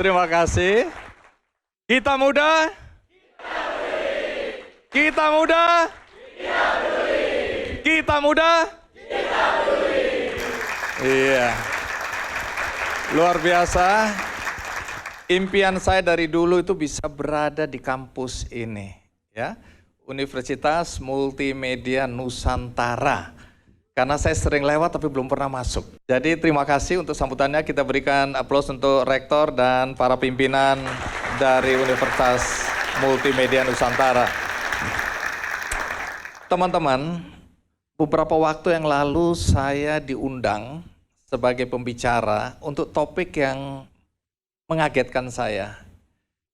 terima kasih. Kita muda? Kita muda? Kita muda? Iya. Luar biasa. Impian saya dari dulu itu bisa berada di kampus ini, ya. Universitas Multimedia Nusantara. Karena saya sering lewat tapi belum pernah masuk. Jadi terima kasih untuk sambutannya. Kita berikan aplaus untuk rektor dan para pimpinan dari Universitas Multimedia Nusantara. Teman-teman, beberapa waktu yang lalu saya diundang sebagai pembicara untuk topik yang mengagetkan saya.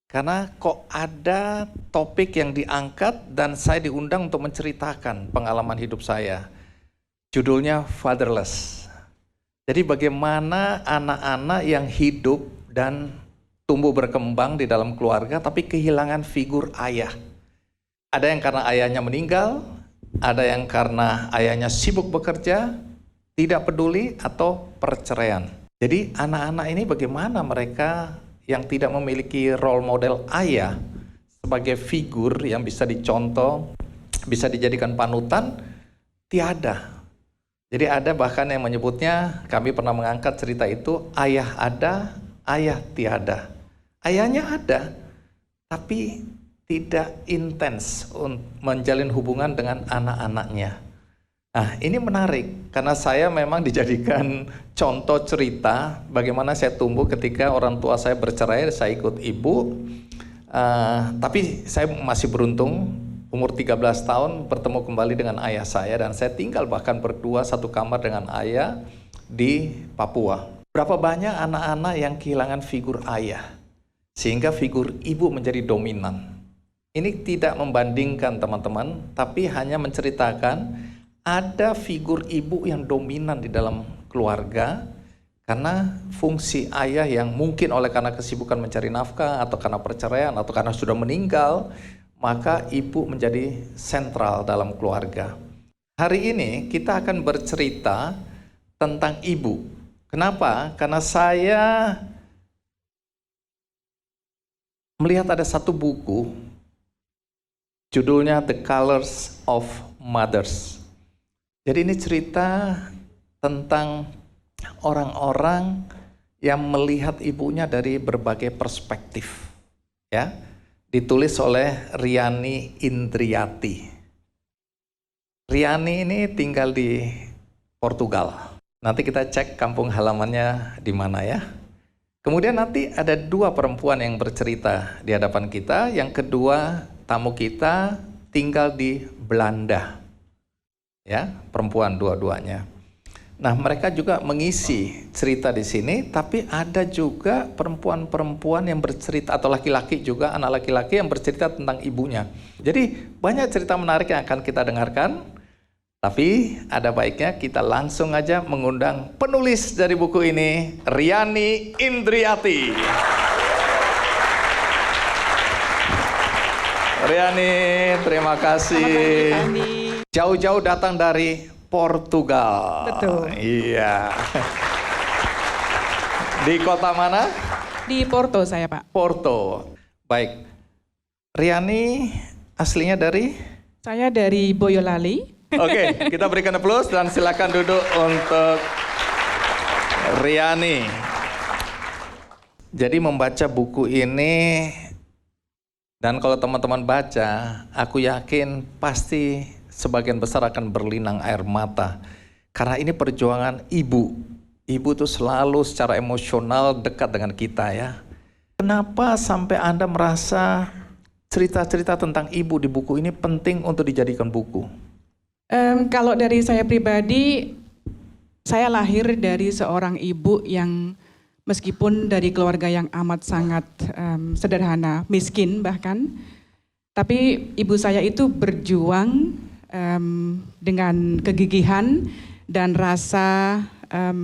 Karena kok ada topik yang diangkat dan saya diundang untuk menceritakan pengalaman hidup saya. Judulnya Fatherless. Jadi bagaimana anak-anak yang hidup dan tumbuh berkembang di dalam keluarga tapi kehilangan figur ayah. Ada yang karena ayahnya meninggal, ada yang karena ayahnya sibuk bekerja, tidak peduli, atau perceraian. Jadi anak-anak ini bagaimana mereka yang tidak memiliki role model ayah sebagai figur yang bisa dicontoh, bisa dijadikan panutan, tiada. Jadi ada bahkan yang menyebutnya, kami pernah mengangkat cerita itu, ayah ada, ayah tiada. Ayahnya ada, tapi tidak intens menjalin hubungan dengan anak-anaknya. Nah, ini menarik karena saya memang dijadikan contoh cerita bagaimana saya tumbuh ketika orang tua saya bercerai, saya ikut ibu. Tapi saya masih beruntung, umur 13 tahun bertemu kembali dengan ayah saya dan saya tinggal bahkan berdua satu kamar dengan ayah di Papua. Berapa banyak anak-anak yang kehilangan figur ayah sehingga figur ibu menjadi dominan. Ini tidak membandingkan teman-teman, tapi hanya menceritakan ada figur ibu yang dominan di dalam keluarga karena fungsi ayah yang mungkin oleh karena kesibukan mencari nafkah atau karena perceraian atau karena sudah meninggal, maka ibu menjadi sentral dalam keluarga. Hari ini kita akan bercerita tentang ibu. Kenapa? Karena saya melihat ada satu buku, judulnya The Colors of Mothers. Jadi ini cerita tentang orang-orang yang melihat ibunya dari berbagai perspektif, ya. Ditulis oleh Riani Indriati. Riani ini tinggal di Portugal. Nanti kita cek kampung halamannya di mana ya. Kemudian nanti ada dua perempuan yang bercerita di hadapan kita. Yang kedua, tamu kita tinggal di Belanda. Ya, perempuan dua-duanya. Nah, mereka juga mengisi cerita di sini, tapi ada juga perempuan-perempuan yang bercerita atau laki-laki juga, anak laki-laki yang bercerita tentang ibunya. Jadi, banyak cerita menarik yang akan kita dengarkan. Tapi ada baiknya kita langsung aja mengundang penulis dari buku ini, Riani Indriati. Riani, terima kasih. Jauh-jauh datang dari Portugal. Betul. Iya. Di kota mana? Di Porto saya, Pak. Porto. Baik. Riani aslinya dari? Saya dari Boyolali. Oke, kita berikan aplaus dan silakan duduk untuk Riani. Jadi membaca buku ini, dan kalau teman-teman baca, aku yakin pasti sebagian besar akan berlinang air mata. Karena ini perjuangan ibu. Ibu itu selalu secara emosional dekat dengan kita ya. Kenapa sampai Anda merasa cerita-cerita tentang ibu di buku ini penting untuk dijadikan buku? Kalau dari saya pribadi, saya lahir dari seorang ibu yang meskipun dari keluarga yang amat sangat sederhana, miskin bahkan, tapi ibu saya itu berjuang dengan kegigihan dan rasa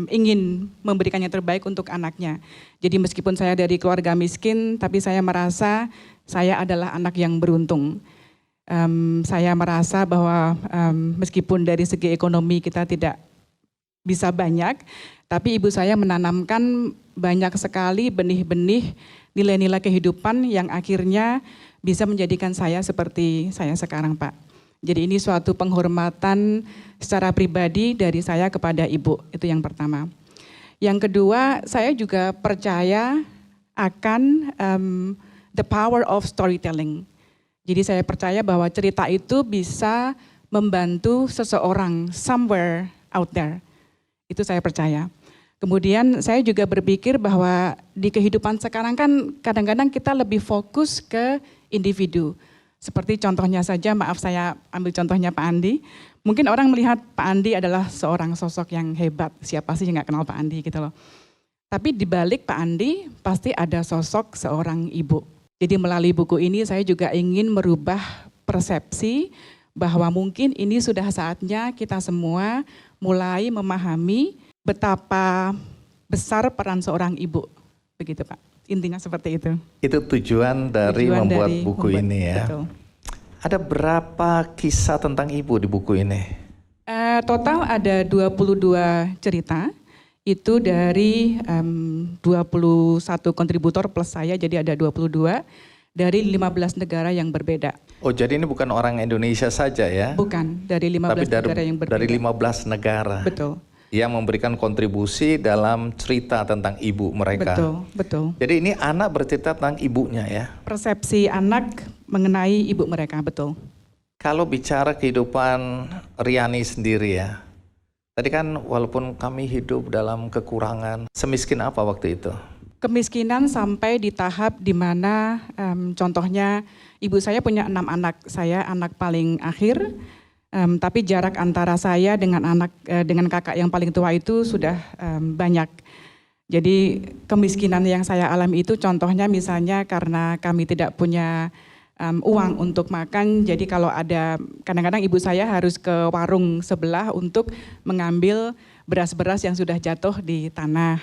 ingin memberikan yang terbaik untuk anaknya. Jadi meskipun saya dari keluarga miskin, tapi saya merasa saya adalah anak yang beruntung. Saya merasa bahwa meskipun dari segi ekonomi kita tidak bisa banyak, tapi ibu saya menanamkan banyak sekali benih-benih nilai-nilai kehidupan yang akhirnya bisa menjadikan saya seperti saya sekarang, Pak. Jadi ini suatu penghormatan secara pribadi dari saya kepada Ibu, itu yang pertama. Yang kedua, saya juga percaya akan the power of storytelling. Jadi saya percaya bahwa cerita itu bisa membantu seseorang somewhere out there. Itu saya percaya. Kemudian saya juga berpikir bahwa di kehidupan sekarang kan kadang-kadang kita lebih fokus ke individu. Seperti contohnya saja, maaf saya ambil contohnya Pak Andi. Mungkin orang melihat Pak Andi adalah seorang sosok yang hebat. Siapa sih yang gak kenal Pak Andi gitu loh. Tapi di balik Pak Andi pasti ada sosok seorang ibu. Jadi melalui buku ini saya juga ingin merubah persepsi bahwa mungkin ini sudah saatnya kita semua mulai memahami betapa besar peran seorang ibu. Begitu Pak, intinya seperti itu. Itu tujuan dari membuat buku ini ya. Betul. Ada berapa kisah tentang ibu di buku ini? Total ada 22 cerita. Itu dari 21 kontributor plus saya, jadi ada 22 dari 15 negara yang berbeda. Oh, jadi ini bukan orang Indonesia saja ya? Bukan, dari 15 negara yang berbeda. Dari 15 negara. Betul. Yang memberikan kontribusi dalam cerita tentang ibu mereka. Betul, betul. Jadi ini anak bercerita tentang ibunya ya? Persepsi anak mengenai ibu mereka, betul. Kalau bicara kehidupan Riani sendiri ya, tadi kan walaupun kami hidup dalam kekurangan, semiskin apa waktu itu? Kemiskinan sampai di tahap di mana contohnya ibu saya punya 6 anak, saya anak paling akhir, tapi jarak antara saya dengan dengan kakak yang paling tua itu sudah banyak. Jadi kemiskinan yang saya alami itu contohnya misalnya karena kami tidak punya uang untuk makan, jadi kalau ada, kadang-kadang ibu saya harus ke warung sebelah untuk mengambil beras-beras yang sudah jatuh di tanah.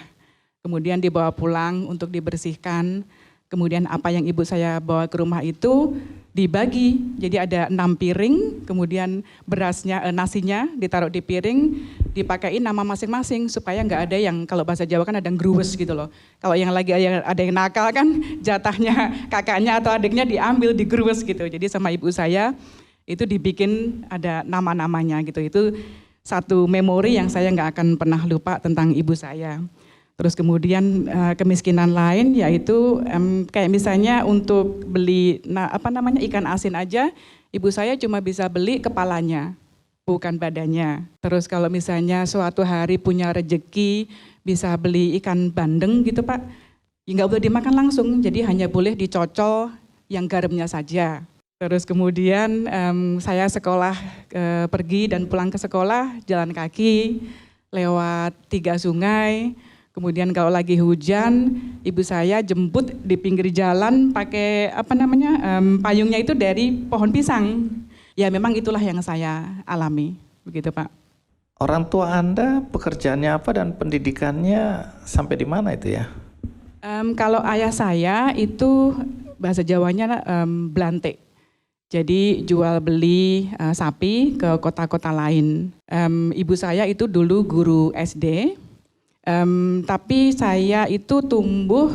Kemudian dibawa pulang untuk dibersihkan, kemudian apa yang ibu saya bawa ke rumah itu dibagi, jadi ada 6 piring, kemudian berasnya, nasinya ditaruh di piring, dipakein nama masing-masing supaya nggak ada yang, kalau bahasa Jawa kan ada yang gruwes gitu loh. Kalau yang lagi ada yang nakal kan jatahnya kakaknya atau adiknya diambil, digruwes gitu. Jadi sama ibu saya itu dibikin ada nama-namanya gitu. Itu satu memori yang saya nggak akan pernah lupa tentang ibu saya. Terus kemudian kemiskinan lain yaitu kayak misalnya untuk beli ikan asin aja, ibu saya cuma bisa beli kepalanya, bukan badannya. Terus kalau misalnya suatu hari punya rejeki bisa beli ikan bandeng gitu Pak, ya nggak boleh dimakan langsung, jadi hanya boleh dicocol yang garamnya saja. Terus kemudian saya sekolah pergi dan pulang ke sekolah jalan kaki lewat 3 sungai. Kemudian kalau lagi hujan, ibu saya jemput di pinggir jalan pakai payungnya itu dari pohon pisang. Ya memang itulah yang saya alami, begitu Pak. Orang tua Anda pekerjaannya apa dan pendidikannya sampai di mana itu ya? Kalau ayah saya itu bahasa Jawanya belante. Jadi jual beli sapi ke kota-kota lain. Ibu saya itu dulu guru SD. Tapi saya itu tumbuh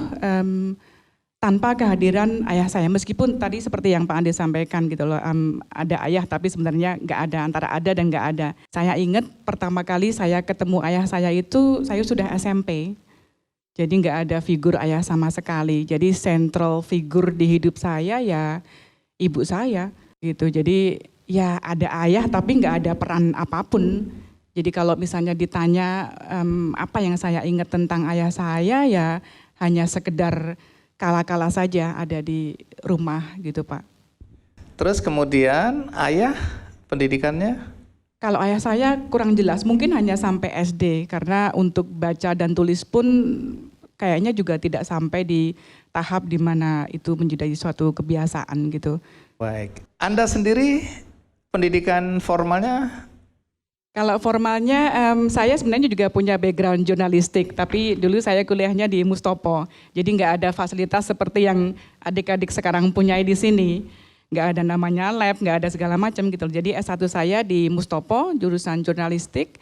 tanpa kehadiran ayah saya, meskipun tadi seperti yang Pak Andi sampaikan gitu loh, ada ayah tapi sebenarnya nggak ada, antara ada dan nggak ada. Saya ingat pertama kali saya ketemu ayah saya itu saya sudah SMP, jadi nggak ada figur ayah sama sekali. Jadi central figur di hidup saya ya ibu saya gitu. Jadi ya ada ayah tapi nggak ada peran apapun. Jadi kalau misalnya ditanya apa yang saya ingat tentang ayah saya ya hanya sekedar kala-kala saja ada di rumah gitu Pak. Terus kemudian ayah pendidikannya? Kalau ayah saya kurang jelas, mungkin hanya sampai SD karena untuk baca dan tulis pun kayaknya juga tidak sampai di tahap di mana itu menjadi suatu kebiasaan gitu. Baik, Anda sendiri pendidikan formalnya? Kalau formalnya saya sebenarnya juga punya background jurnalistik, tapi dulu saya kuliahnya di Mustopo. Jadi nggak ada fasilitas seperti yang adik-adik sekarang punya di sini. Nggak ada namanya lab, nggak ada segala macam gitu. Jadi S1 saya di Mustopo, jurusan jurnalistik.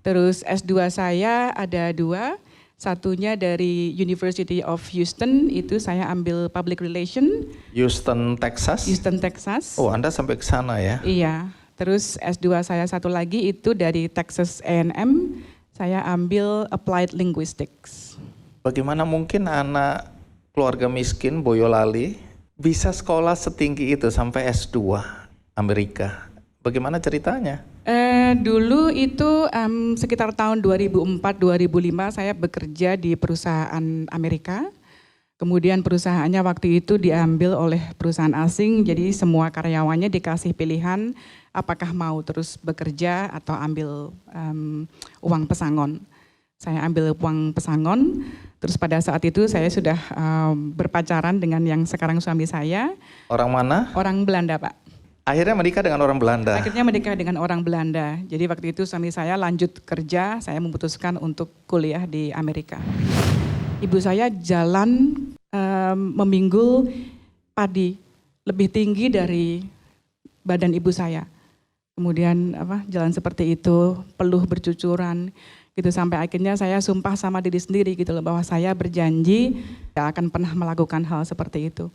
Terus S2 saya ada 2. Satunya dari University of Houston, itu saya ambil Public Relation, Houston, Texas. Houston, Texas. Oh, Anda sampai ke sana ya? Iya, terus S2 saya satu lagi itu dari Texas A&M, saya ambil Applied Linguistics. Bagaimana mungkin anak keluarga miskin Boyolali bisa sekolah setinggi itu sampai S2 Amerika? Bagaimana ceritanya? Dulu itu sekitar tahun 2004-2005 saya bekerja di perusahaan Amerika. Kemudian perusahaannya waktu itu diambil oleh perusahaan asing, jadi semua karyawannya dikasih pilihan apakah mau terus bekerja atau ambil uang pesangon. Saya ambil uang pesangon, terus pada saat itu saya sudah berpacaran dengan yang sekarang suami saya. Orang mana? Orang Belanda, Pak. Akhirnya menikah dengan orang Belanda? Akhirnya menikah dengan orang Belanda. Jadi waktu itu suami saya lanjut kerja, saya memutuskan untuk kuliah di Amerika. Ibu saya jalan meminggul padi lebih tinggi dari badan ibu saya. Kemudian jalan seperti itu, peluh bercucuran gitu, sampai akhirnya saya sumpah sama diri sendiri gitu loh, bahwa saya berjanji gak akan pernah melakukan hal seperti itu.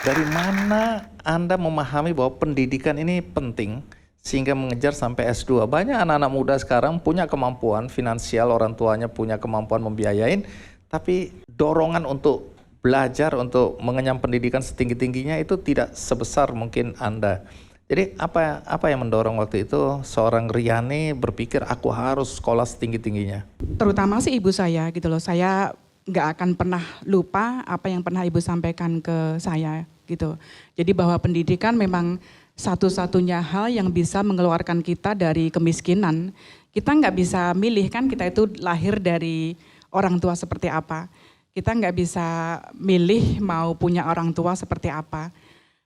Dari mana Anda memahami bahwa pendidikan ini penting sehingga mengejar sampai S2? Banyak anak-anak muda sekarang punya kemampuan finansial, orang tuanya punya kemampuan membiayain, tapi dorongan untuk belajar, untuk mengenyam pendidikan setinggi-tingginya itu tidak sebesar mungkin Anda. Jadi apa yang mendorong waktu itu seorang Riani berpikir aku harus sekolah setinggi-tingginya? Terutama sih ibu saya gitu loh, saya nggak akan pernah lupa apa yang pernah ibu sampaikan ke saya gitu. Jadi bahwa pendidikan memang satu-satunya hal yang bisa mengeluarkan kita dari kemiskinan. Kita nggak bisa milih kan, kita itu lahir dari orang tua seperti apa. Kita nggak bisa milih mau punya orang tua seperti apa.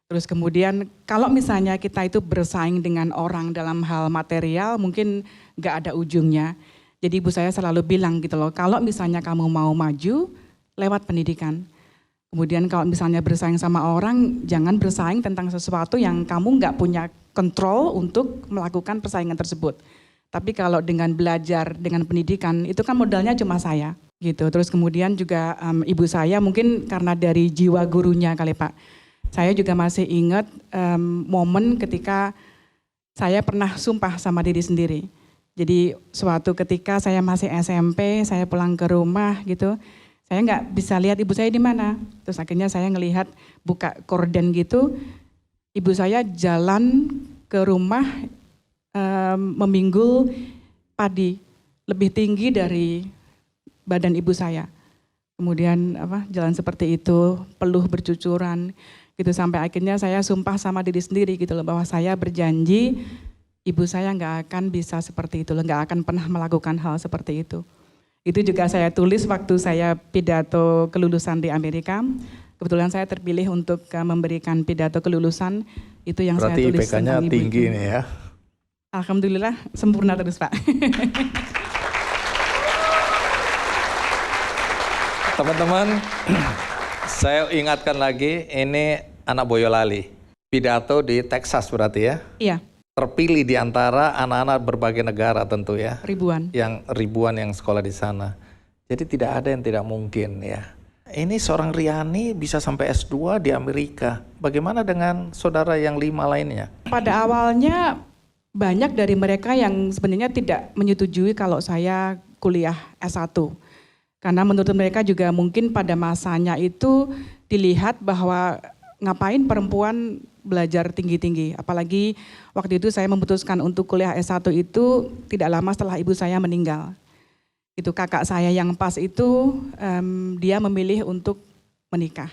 Terus kemudian kalau misalnya kita itu bersaing dengan orang dalam hal material, mungkin nggak ada ujungnya. Jadi ibu saya selalu bilang gitu loh, kalau misalnya kamu mau maju, lewat pendidikan. Kemudian kalau misalnya bersaing sama orang, jangan bersaing tentang sesuatu yang kamu nggak punya kontrol untuk melakukan persaingan tersebut. Tapi kalau dengan belajar, dengan pendidikan, itu kan modalnya cuma saya. Gitu. Terus kemudian juga ibu saya mungkin karena dari jiwa gurunya kali Pak. Saya juga masih ingat momen ketika saya pernah sumpah sama diri sendiri. Jadi suatu ketika saya masih SMP, saya pulang ke rumah gitu, saya nggak bisa lihat ibu saya di mana. Terus akhirnya saya ngelihat buka korden gitu, ibu saya jalan ke rumah meminggul padi lebih tinggi dari badan ibu saya. Kemudian jalan seperti itu, peluh bercucuran gitu, sampai akhirnya saya sumpah sama diri sendiri gitu loh, bahwa saya berjanji ibu saya nggak akan bisa seperti itu, nggak akan pernah melakukan hal seperti itu. Itu juga saya tulis waktu saya pidato kelulusan di Amerika. Kebetulan saya terpilih untuk memberikan pidato kelulusan, itu yang berarti saya tulis. Berarti IPK-nya tinggi nih ya? Alhamdulillah, sempurna terus Pak. Teman-teman, saya ingatkan lagi, ini anak Boyolali. Pidato di Texas berarti ya? Iya. Terpilih di antara anak-anak berbagai negara tentu ya. Ribuan. Yang ribuan yang sekolah di sana. Jadi tidak ada yang tidak mungkin ya. Ini seorang Riani bisa sampai S2 di Amerika. Bagaimana dengan saudara yang 5 lainnya? Pada awalnya banyak dari mereka yang sebenarnya tidak menyetujui kalau saya kuliah S1. Karena menurut mereka juga mungkin pada masanya itu dilihat bahwa ngapain perempuan belajar tinggi-tinggi. Apalagi waktu itu saya memutuskan untuk kuliah S1 itu tidak lama setelah ibu saya meninggal. Itu kakak saya yang pas itu dia memilih untuk menikah.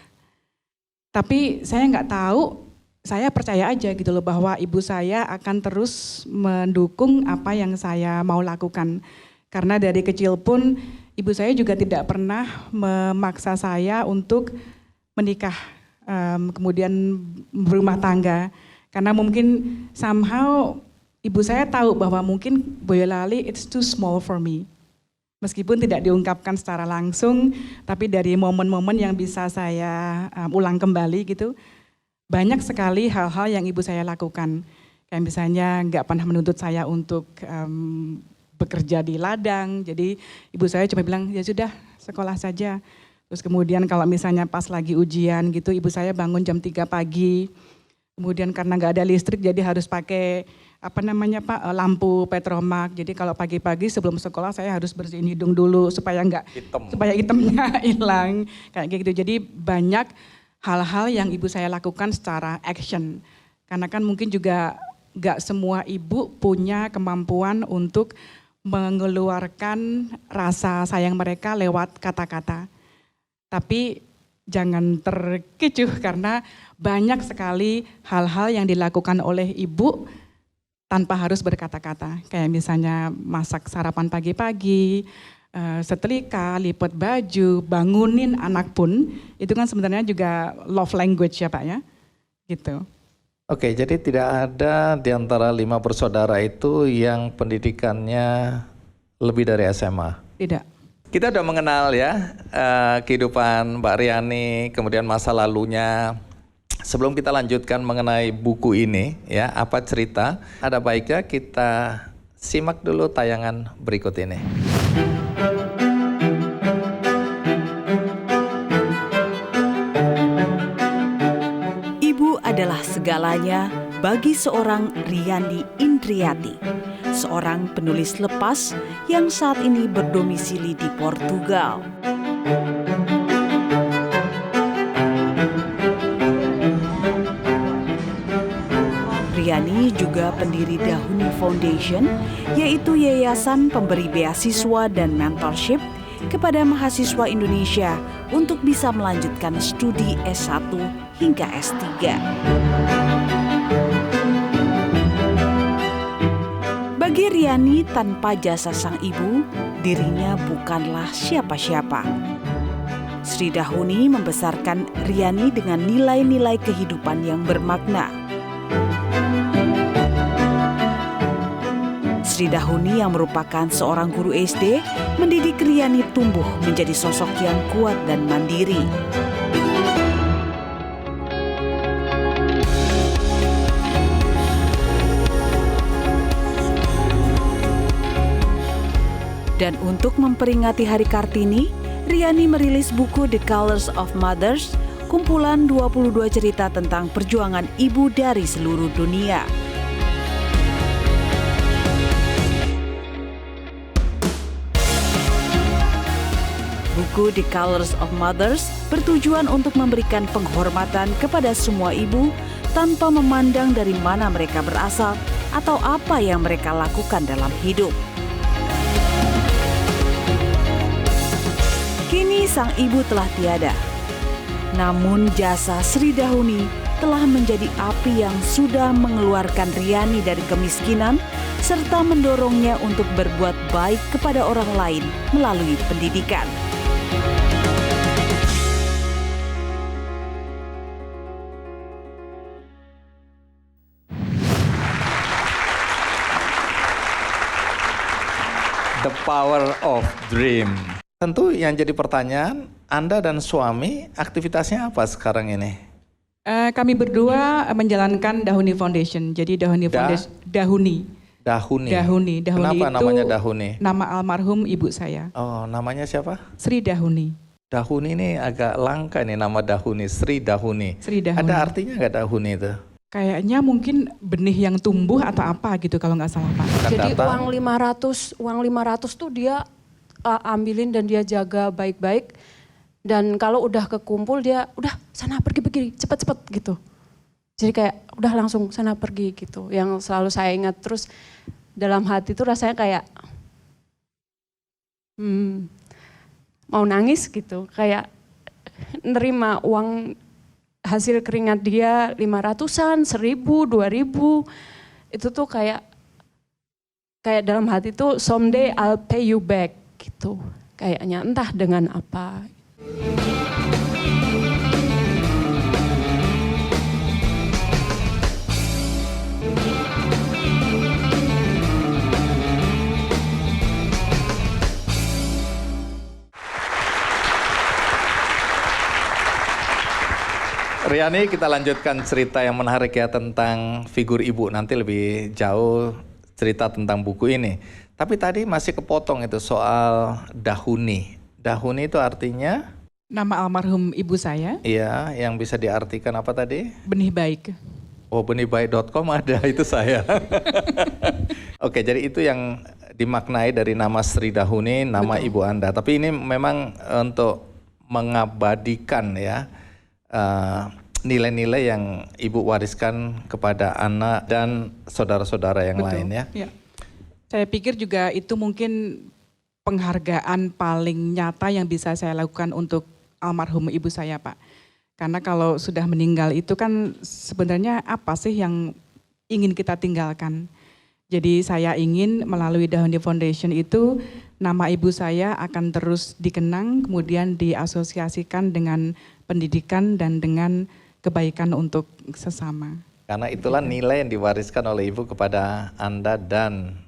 Tapi saya nggak tahu, saya percaya aja gitu loh bahwa ibu saya akan terus mendukung apa yang saya mau lakukan. Karena dari kecil pun ibu saya juga tidak pernah memaksa saya untuk menikah, kemudian berumah tangga. Karena mungkin somehow ibu saya tahu bahwa mungkin Boyolali it's too small for me. Meskipun tidak diungkapkan secara langsung, tapi dari momen-momen yang bisa saya ulang kembali gitu, banyak sekali hal-hal yang ibu saya lakukan. Kayak misalnya nggak pernah menuntut saya untuk bekerja di ladang, jadi ibu saya cuma bilang, ya sudah sekolah saja. Terus kemudian kalau misalnya pas lagi ujian gitu, ibu saya bangun jam 3 pagi, kemudian karena nggak ada listrik jadi harus pakai lampu petromak. Jadi kalau pagi-pagi sebelum sekolah saya harus bersihin hidung dulu supaya supaya hitamnya hilang kayak gitu. Jadi banyak hal-hal yang ibu saya lakukan secara action. Karena kan mungkin juga nggak semua ibu punya kemampuan untuk mengeluarkan rasa sayang mereka lewat kata-kata. Tapi jangan terkecuh karena banyak sekali hal-hal yang dilakukan oleh ibu tanpa harus berkata-kata, kayak misalnya masak sarapan pagi-pagi, setrika, lipat baju, bangunin anak pun, itu kan sebenarnya juga love language ya Pak ya, gitu. Oke, jadi tidak ada di antara 5 bersaudara itu yang pendidikannya lebih dari SMA? Tidak. Kita udah mengenal ya kehidupan Mbak Riani, kemudian masa lalunya. Sebelum kita lanjutkan mengenai buku ini, ya apa cerita, ada baiknya kita simak dulu tayangan berikut ini. Ibu adalah segalanya bagi seorang Riani Indriati, seorang penulis lepas yang saat ini berdomisili di Portugal. Riani juga pendiri Dahuni Foundation, yaitu yayasan pemberi beasiswa dan mentorship kepada mahasiswa Indonesia untuk bisa melanjutkan studi S1 hingga S3. Bagi Riani, tanpa jasa sang ibu, dirinya bukanlah siapa-siapa. Sri Dahuni membesarkan Riani dengan nilai-nilai kehidupan yang bermakna. Sri Dahuni yang merupakan seorang guru SD mendidik Riani tumbuh menjadi sosok yang kuat dan mandiri. Dan untuk memperingati Hari Kartini, Riani merilis buku The Colors of Mothers, kumpulan 22 cerita tentang perjuangan ibu dari seluruh dunia. Buku The Colors of Mothers bertujuan untuk memberikan penghormatan kepada semua ibu tanpa memandang dari mana mereka berasal atau apa yang mereka lakukan dalam hidup. Kini sang ibu telah tiada. Namun jasa Sri Dahuni telah menjadi api yang sudah mengeluarkan Riani dari kemiskinan serta mendorongnya untuk berbuat baik kepada orang lain melalui pendidikan. The power of dream. Tentu yang jadi pertanyaan, Anda dan suami aktivitasnya apa sekarang ini? Kami berdua menjalankan Dahuni Foundation. Jadi Dahuni Foundation, Dahuni. Kenapa itu namanya Dahuni? nama almarhum ibu saya. Oh, namanya siapa? Sri Dahuni. Dahuni ini agak langka nih nama Dahuni, Sri Dahuni. Sri Dahuni. Ada artinya nggak Dahuni itu? Kayaknya mungkin benih yang tumbuh atau apa gitu kalau nggak salah Pak. Jadi uang 500 tuh dia ambilin dan dia jaga baik-baik. Dan kalau udah kekumpul dia udah sana pergi cepet-cepet gitu. Jadi kayak udah langsung sana pergi gitu. Yang selalu saya ingat terus dalam hati tuh rasanya kayak mau nangis gitu. Kayak nerima uang hasil keringat dia 500-an, 1.000, 2.000. Itu tuh kayak dalam hati tuh someday I'll pay you back gitu. Kayaknya entah dengan apa. Riani, kita lanjutkan cerita yang menarik ya tentang figur ibu. Nanti lebih jauh cerita tentang buku ini. Tapi tadi masih kepotong itu soal dahuni. Dahuni itu artinya? Nama almarhum ibu saya, Iya, yang bisa diartikan apa tadi? Benih Baik. Oh, benihbaik.com ada, itu saya. Oke, jadi itu yang dimaknai dari nama Sri Dahuni, nama Betul. ibu Anda. Tapi ini memang untuk mengabadikan ya nilai-nilai yang ibu wariskan kepada anak dan saudara-saudara yang Betul. lain ya. Ya. Saya pikir juga itu mungkin penghargaan paling nyata yang bisa saya lakukan untuk almarhum ibu saya, Pak. Karena kalau sudah meninggal itu kan sebenarnya apa sih yang ingin kita tinggalkan. Jadi saya ingin melalui Dahuni Foundation itu nama ibu saya akan terus dikenang, kemudian diasosiasikan dengan pendidikan dan dengan kebaikan untuk sesama. Karena itulah nilai yang diwariskan oleh ibu kepada Anda dan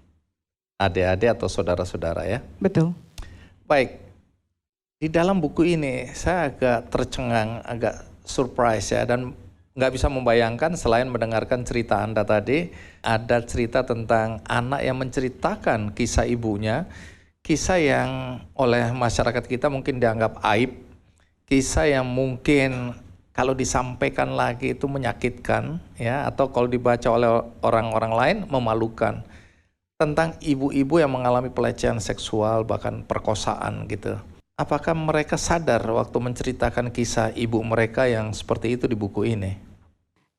adik-adik atau saudara-saudara ya. Betul. Baik, di dalam buku ini saya agak tercengang, agak surprise ya, dan nggak bisa membayangkan selain mendengarkan cerita Anda tadi, ada cerita tentang anak yang menceritakan kisah ibunya, kisah yang oleh masyarakat kita mungkin dianggap aib, kisah yang mungkin kalau disampaikan lagi itu menyakitkan ya, atau kalau dibaca oleh orang-orang lain memalukan. Tentang ibu-ibu yang mengalami pelecehan seksual bahkan perkosaan gitu. Apakah mereka sadar waktu menceritakan kisah ibu mereka yang seperti itu di buku ini?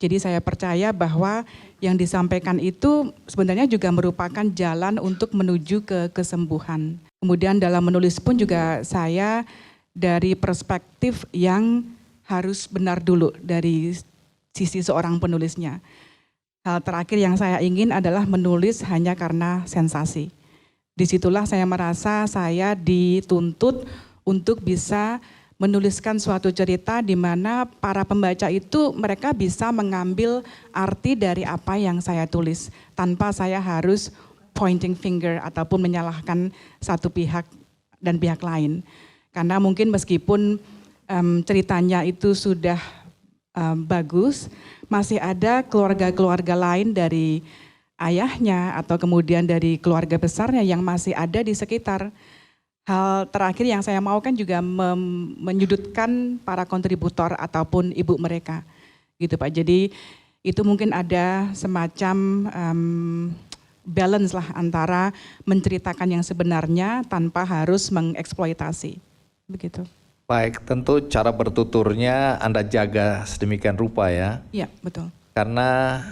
Jadi saya percaya bahwa yang disampaikan itu sebenarnya juga merupakan jalan untuk menuju ke kesembuhan. Kemudian dalam menulis pun juga saya dari perspektif yang harus benar dulu dari sisi seorang penulisnya. Hal terakhir yang saya ingin adalah menulis hanya karena sensasi. Disitulah saya merasa saya dituntut untuk bisa menuliskan suatu cerita di mana para pembaca itu mereka bisa mengambil arti dari apa yang saya tulis tanpa saya harus pointing finger ataupun menyalahkan satu pihak dan pihak lain. Karena mungkin meskipun ceritanya itu sudah bagus, masih ada keluarga-keluarga lain dari ayahnya atau kemudian dari keluarga besarnya yang masih ada di sekitar. Hal terakhir yang saya mau kan juga menyudutkan para kontributor ataupun ibu mereka, gitu Pak. Jadi itu mungkin ada semacam balance lah antara menceritakan yang sebenarnya tanpa harus mengeksploitasi, begitu. Baik, tentu cara bertuturnya Anda jaga sedemikian rupa ya. Iya, betul. Karena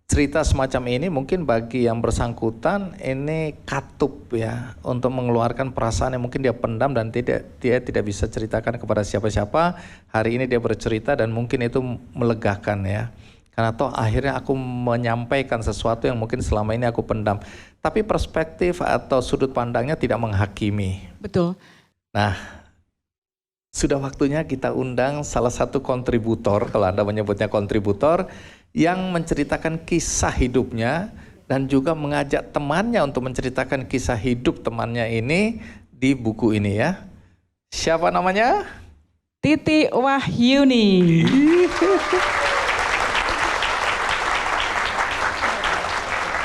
cerita semacam ini mungkin bagi yang bersangkutan ini katup ya untuk mengeluarkan perasaan yang mungkin dia pendam dan dia tidak bisa ceritakan kepada siapa-siapa. Hari ini dia bercerita dan mungkin itu melegakan ya. Karena toh akhirnya aku menyampaikan sesuatu yang mungkin selama ini aku pendam. Tapi perspektif atau sudut pandangnya tidak menghakimi. Betul. Nah, sudah waktunya kita undang salah satu kontributor, kalau Anda menyebutnya kontributor, yang menceritakan kisah hidupnya dan juga mengajak temannya untuk menceritakan kisah hidup temannya ini di buku ini ya. Siapa namanya? Titi Wahyuni.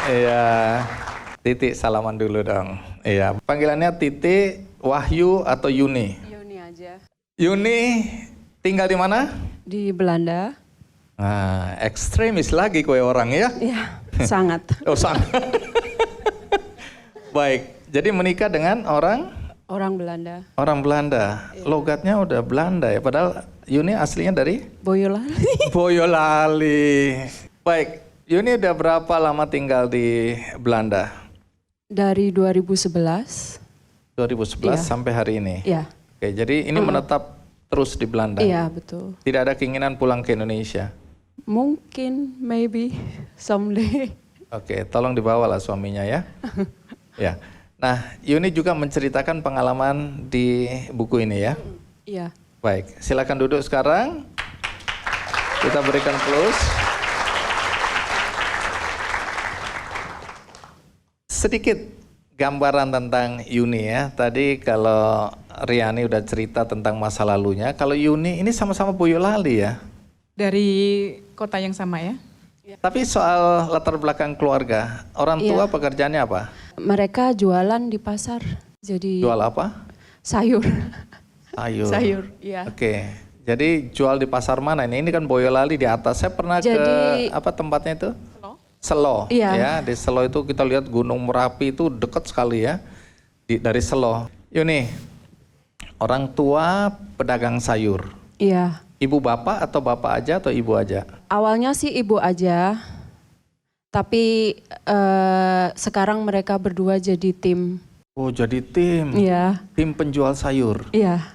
Iya, Titi salaman dulu dong. Iya, panggilannya Titi, Wahyu atau Yuni? Yuni aja. Yuni tinggal di mana? Di Belanda. Nah, ekstremis lagi kowe orang ya? Ya, sangat. Oh sangat. Baik, jadi menikah dengan orang Belanda. Orang Belanda. Logatnya udah Belanda ya, padahal Yuni aslinya dari Boyolali. Boyolali. Baik, Yuni udah berapa lama tinggal di Belanda? Dari 2011. 2011 Iya. sampai hari ini. Ya. Oke, jadi ini menetap terus di Belanda. Iya, betul. Tidak ada keinginan pulang ke Indonesia. Mungkin, maybe, someday. Oke, tolong dibawalah suaminya ya. Ya. Nah, Yuni juga menceritakan pengalaman di buku ini ya. Iya. Baik, silakan duduk sekarang. Kita berikan plus. Sedikit gambaran tentang Yuni ya. Tadi kalau Riani udah cerita tentang masa lalunya. Kalau Yuni ini sama-sama Boyolali ya. Dari kota yang sama ya. Tapi soal latar belakang keluarga, orang tua pekerjaannya apa? Mereka jualan di pasar. Jadi Jual apa? sayur. Sayur. Sayur, ya. Oke. Jadi jual di pasar mana ini? Ini kan Boyolali di atas. Saya pernah ke apa tempatnya itu? Selo. Iya. Ya, di Selo itu kita lihat Gunung Merapi itu dekat sekali ya. Dari Selo. Yuni, orang tua pedagang sayur. Iya. Ibu bapak atau bapak aja atau ibu aja? Awalnya sih ibu aja. Tapi sekarang mereka berdua jadi tim. Oh, jadi tim. Iya. Tim penjual sayur. Iya.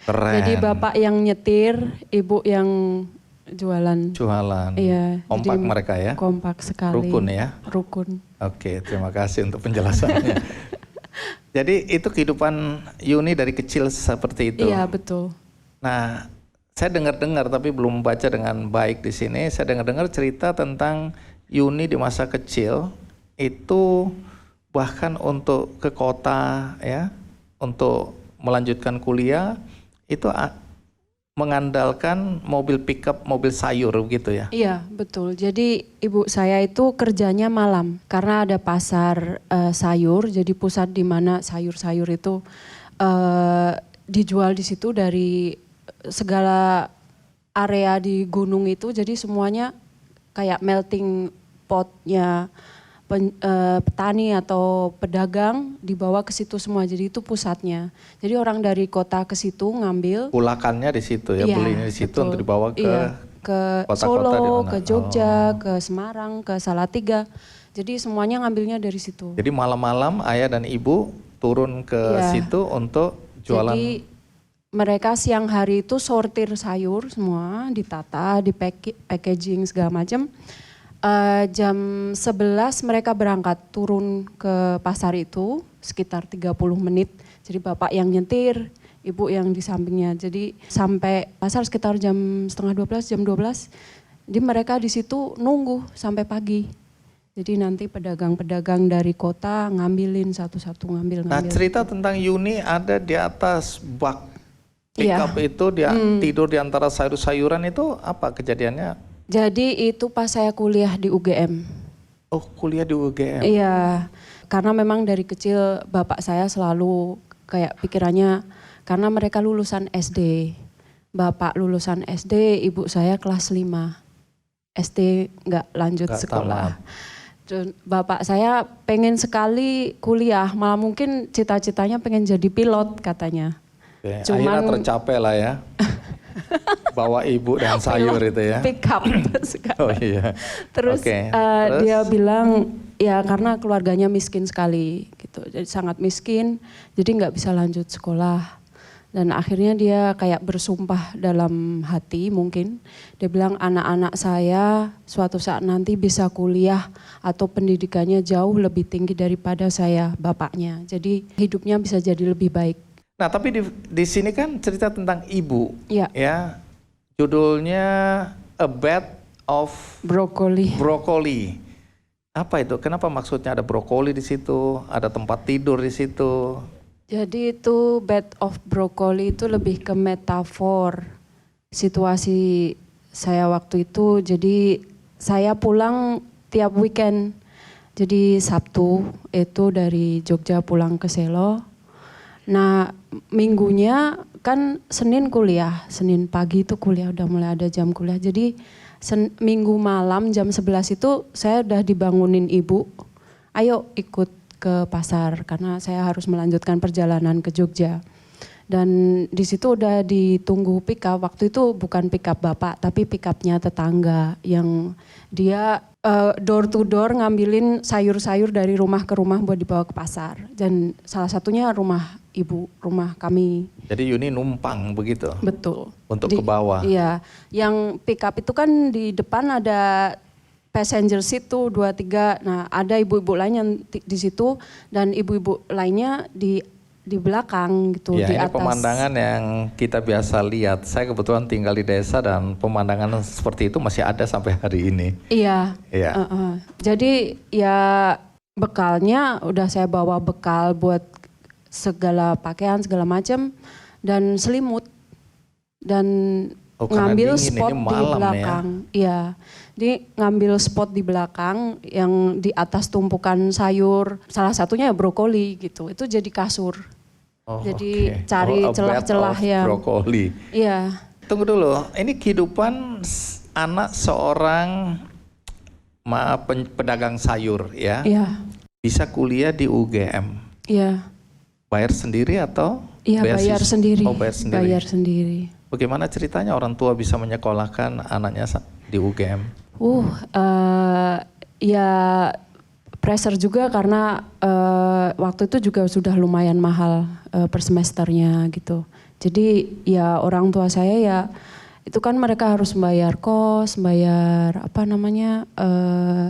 Keren. Jadi bapak yang nyetir, ibu yang jualan. Jualan. Iya. Kompak jadi mereka ya. Kompak sekali. Rukun ya. Rukun. Oke, terima kasih untuk penjelasannya. Jadi itu kehidupan Yuni dari kecil seperti itu. Iya, betul. Nah, saya dengar-dengar tapi belum baca dengan baik di sini. Saya dengar-dengar cerita tentang Yuni di masa kecil itu bahkan untuk ke kota ya, untuk melanjutkan kuliah itu mengandalkan mobil pickup, mobil sayur gitu ya. Iya, betul. Jadi ibu saya itu kerjanya malam karena ada pasar sayur. Jadi pusat di mana sayur-sayur itu dijual di situ dari segala area di gunung itu. Jadi semuanya kayak melting potnya petani atau pedagang dibawa ke situ semua. Jadi itu pusatnya. Jadi orang dari kota ke situ ngambil. Pulakannya di situ ya, Iya, belinya di situ betul. untuk dibawa ke ke kota-kota di Solo, mana? ke Jogja, ke Semarang, ke Salatiga. Jadi semuanya ngambilnya dari situ. Jadi malam-malam ayah dan ibu turun ke situ untuk jualan. Jadi mereka siang hari itu sortir sayur semua, ditata, di packaging segala macam. Jam 11 mereka berangkat turun ke pasar itu sekitar 30 menit. Jadi bapak yang nyetir, ibu yang di sampingnya. Jadi sampai pasar sekitar jam setengah 12, jam 12. Jadi mereka di situ nunggu sampai pagi. Jadi nanti pedagang-pedagang dari kota ngambilin satu-satu ngambil. Nah, cerita tentang Yuni ada di atas bak pickup itu dia tidur di antara sayur-sayuran itu apa kejadiannya? Jadi itu pas saya kuliah di UGM. Oh, kuliah di UGM. Iya, karena memang dari kecil bapak saya selalu kayak pikirannya karena mereka lulusan SD. Bapak lulusan SD, ibu saya kelas 5. SD nggak lanjut sekolah. Dan bapak saya pengen sekali kuliah, malah mungkin cita-citanya pengen jadi pilot katanya. Oke, Cuman akhirnya tercapai lah ya. Bawa ibu dan sayur itu ya. Pick up sekali. Oh iya. Terus, Terus dia bilang ya karena keluarganya miskin sekali gitu, jadi sangat miskin, jadi nggak bisa lanjut sekolah. Dan akhirnya dia kayak bersumpah dalam hati mungkin, dia bilang anak-anak saya suatu saat nanti bisa kuliah atau pendidikannya jauh lebih tinggi daripada saya bapaknya. Jadi hidupnya bisa jadi lebih baik. Nah, tapi di sini kan cerita tentang ibu. Iya. Ya. Judulnya A Bed of Broccoli. Apa itu? Kenapa maksudnya ada brokoli di situ? Ada tempat tidur di situ? Jadi itu bed of broccoli itu lebih ke metafor situasi saya waktu itu. Jadi saya pulang tiap weekend. Jadi Sabtu itu dari Jogja pulang ke Selo. Nah minggunya kan Senin kuliah, Senin pagi itu kuliah udah mulai ada jam kuliah. Jadi Minggu malam jam 11 itu saya udah dibangunin ibu, ayo ikut ke pasar karena saya harus melanjutkan perjalanan ke Jogja. Dan di situ udah ditunggu pickup, waktu itu bukan pickup bapak tapi pickupnya tetangga yang dia door to door ngambilin sayur-sayur dari rumah ke rumah buat dibawa ke pasar. Dan salah satunya rumah ibu, rumah kami. Jadi Yuni numpang begitu? Betul. Untuk ke bawah? Iya, yang pickup itu kan di depan ada passenger seat tuh 2-3, nah ada ibu-ibu lain yang di situ dan ibu-ibu lainnya di belakang gitu, ya, di ini atas. pemandangan yang kita biasa lihat. Saya kebetulan tinggal di desa dan pemandangan seperti itu masih ada sampai hari ini. Iya. Iya. Jadi ya bekalnya udah saya bawa bekal buat segala pakaian segala macam dan selimut. Dan Oh, karena ngambil dingin, spot ini di malam ya. belakang. Iya. Jadi ngambil spot di belakang yang di atas tumpukan sayur, salah satunya ya brokoli gitu. Itu jadi kasur. Oh, Jadi oke. cari Oh, a bed celah-celah of yang brokoli. iya. Tunggu dulu, ini kehidupan anak seorang pedagang sayur ya. Iya. Bisa kuliah di UGM. Iya. Bayar sendiri atau? Iya, bayar sendiri. Oh, bayar sendiri. Bayar sendiri. Bagaimana ceritanya orang tua bisa menyekolahkan anaknya di UGM? Ya pressure juga karena waktu itu juga sudah lumayan mahal per semesternya gitu. Jadi ya orang tua saya ya itu kan mereka harus membayar kos, bayar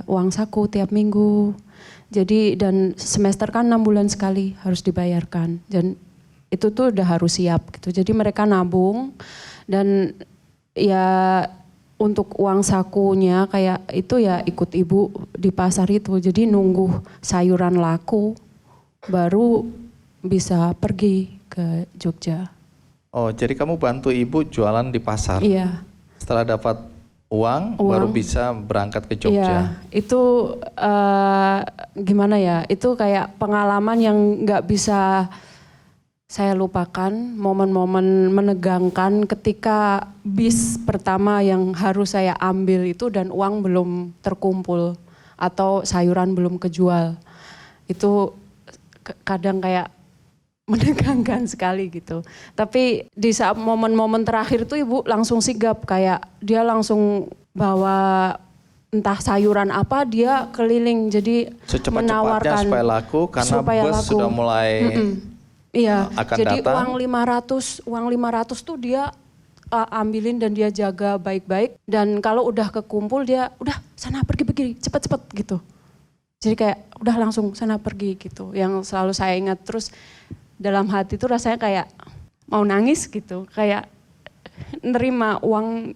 uang saku tiap minggu. Jadi dan semester kan 6 bulan sekali harus dibayarkan. Dan itu tuh udah harus siap gitu. Jadi mereka nabung dan ya untuk uang sakunya kayak itu ya ikut ibu di pasar itu. Jadi nunggu sayuran laku baru bisa pergi ke Jogja. Oh, jadi kamu bantu ibu jualan di pasar? Iya. Setelah dapat uang baru bisa berangkat ke Jogja? Iya, itu gimana ya, itu kayak pengalaman yang gak bisa saya lupakan, momen-momen menegangkan ketika bis pertama yang harus saya ambil itu dan uang belum terkumpul atau sayuran belum kejual. Itu kadang kayak menegangkan sekali gitu. Tapi di saat momen-momen terakhir tuh ibu langsung sigap, kayak dia langsung bawa entah sayuran apa, dia keliling jadi secepat-cepatnya supaya laku karena bus sudah mulai iya, akan jadi datang. uang 500 tuh dia ambilin dan dia jaga baik-baik, dan kalau udah kekumpul dia udah sana pergi cepet-cepet gitu. Jadi kayak udah langsung sana pergi gitu. Yang selalu saya ingat, terus dalam hati tuh rasanya kayak mau nangis gitu, kayak nerima uang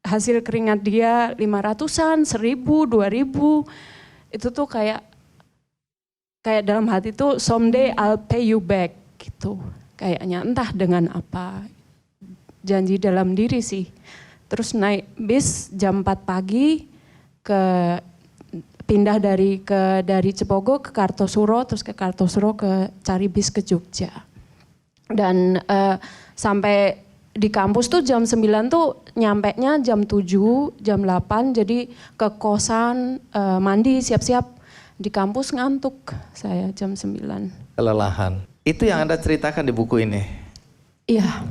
hasil keringat dia 500-an, 1.000, 2.000, itu tuh kayak dalam hati tuh someday I'll pay you back gitu. Kayaknya entah dengan apa, janji dalam diri sih. Terus naik bis jam 4 pagi pindah dari Cepogo ke Kartosuro, terus ke Kartosuro cari bis ke Jogja. Dan sampai di kampus tuh jam 9 tuh nyampenya jam 7, jam 8, jadi ke kosan, mandi, siap-siap. Di kampus ngantuk saya jam 9. Kelelahan. Itu yang Anda ceritakan di buku ini? Iya.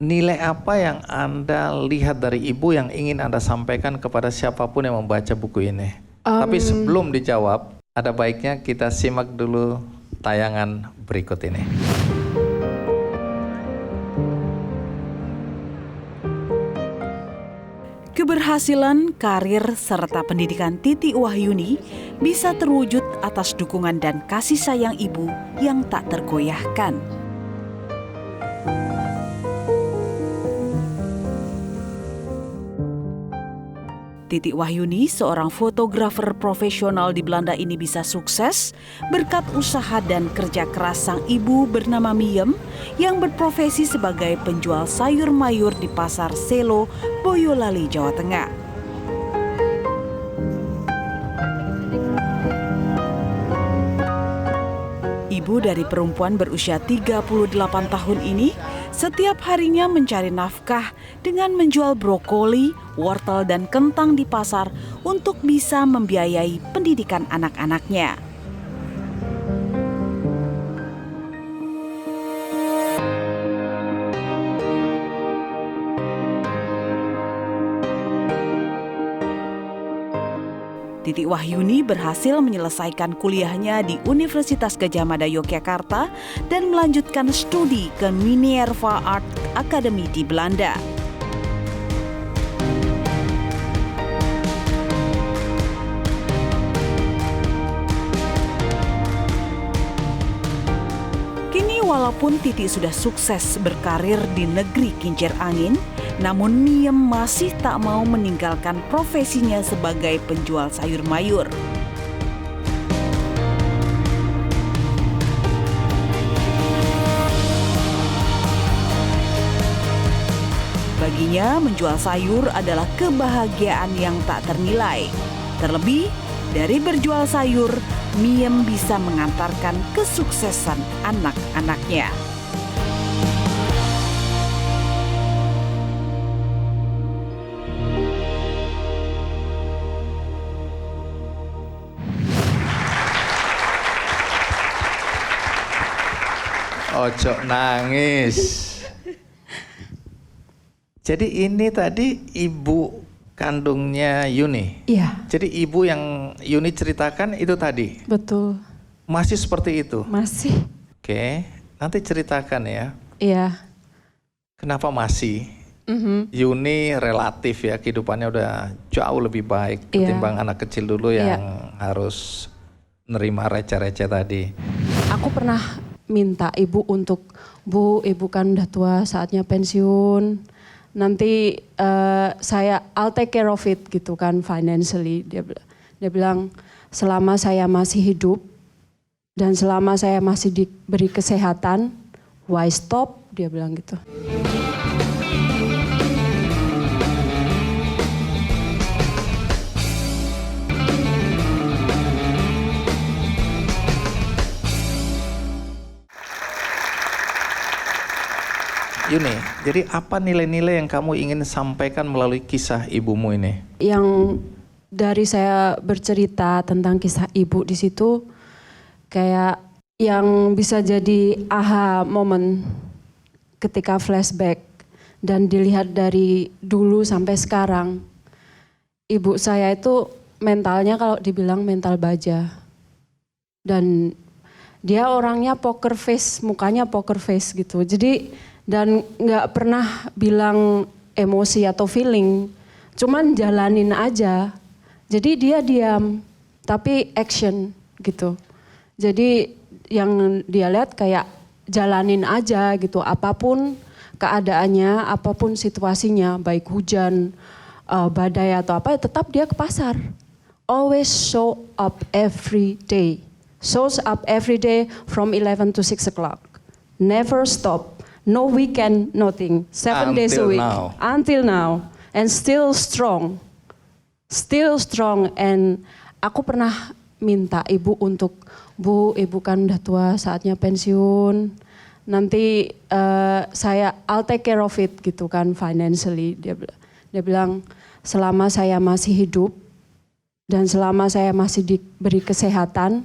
Nilai apa yang Anda lihat dari ibu yang ingin Anda sampaikan kepada siapapun yang membaca buku ini? Tapi sebelum dijawab, ada baiknya kita simak dulu tayangan berikut ini. Keberhasilan, karir, serta pendidikan Titi Wahyuni bisa terwujud atas dukungan dan kasih sayang ibu yang tak tergoyahkan. Titi Wahyuni, seorang fotografer profesional di Belanda ini bisa sukses berkat usaha dan kerja keras sang ibu bernama Miem yang berprofesi sebagai penjual sayur mayur di Pasar Selo, Boyolali, Jawa Tengah. Ibu dari perempuan berusia 38 tahun ini setiap harinya mencari nafkah dengan menjual brokoli, wortel, dan kentang di pasar untuk bisa membiayai pendidikan anak-anaknya. Titi Wahyuni berhasil menyelesaikan kuliahnya di Universitas Gadjah Mada Yogyakarta dan melanjutkan studi ke Minerva Art Academy di Belanda. Kini walaupun Titi sudah sukses berkarir di negeri kincir angin, namun Miem masih tak mau meninggalkan profesinya sebagai penjual sayur mayur. Bagi Baginya menjual sayur adalah kebahagiaan yang tak ternilai. Terlebih dari berjual sayur, Miem bisa mengantarkan kesuksesan anak-anaknya. Ojo nangis. Jadi ini tadi ibu kandungnya Yuni. Iya, Jadi ibu yang Yuni ceritakan itu tadi. betul. Masih seperti itu. Masih. Oke, nanti ceritakan ya. Iya. Kenapa masih? Yuni relatif ya, kehidupannya udah jauh lebih baik Iya. ketimbang anak kecil dulu yang harus nerima receh-receh tadi. Aku pernah minta ibu untuk, Bu, ibu kan udah tua, saatnya pensiun. Nanti I'll take care of it gitu kan financially. Dia bilang selama saya masih hidup dan selama saya masih diberi kesehatan, why stop? Dia bilang gitu. Yuni, jadi apa nilai-nilai yang kamu ingin sampaikan melalui kisah ibumu ini? Yang dari saya bercerita tentang kisah ibu di situ, kayak yang bisa jadi aha moment ketika flashback dan dilihat dari dulu sampai sekarang. Ibu saya itu mentalnya kalau dibilang mental baja. Dan dia orangnya poker face, mukanya poker face gitu. Jadi dan nggak pernah bilang emosi atau feeling, cuman jalanin aja. Jadi dia diam, tapi action gitu. Jadi yang dia lihat kayak jalanin aja gitu, apapun keadaannya, apapun situasinya, baik hujan, badai atau apa, tetap dia ke pasar. Always show up every day. Shows up every day from 11 to 6 o'clock. Never stop. No weekend, nothing. 7 days a week. Now. Until now. And still strong. Still strong. And aku pernah minta ibu untuk, Bu, ibu kan udah tua, saatnya pensiun. Nanti I'll take care of it gitu kan financially. Dia bilang selama saya masih hidup dan selama saya masih diberi kesehatan,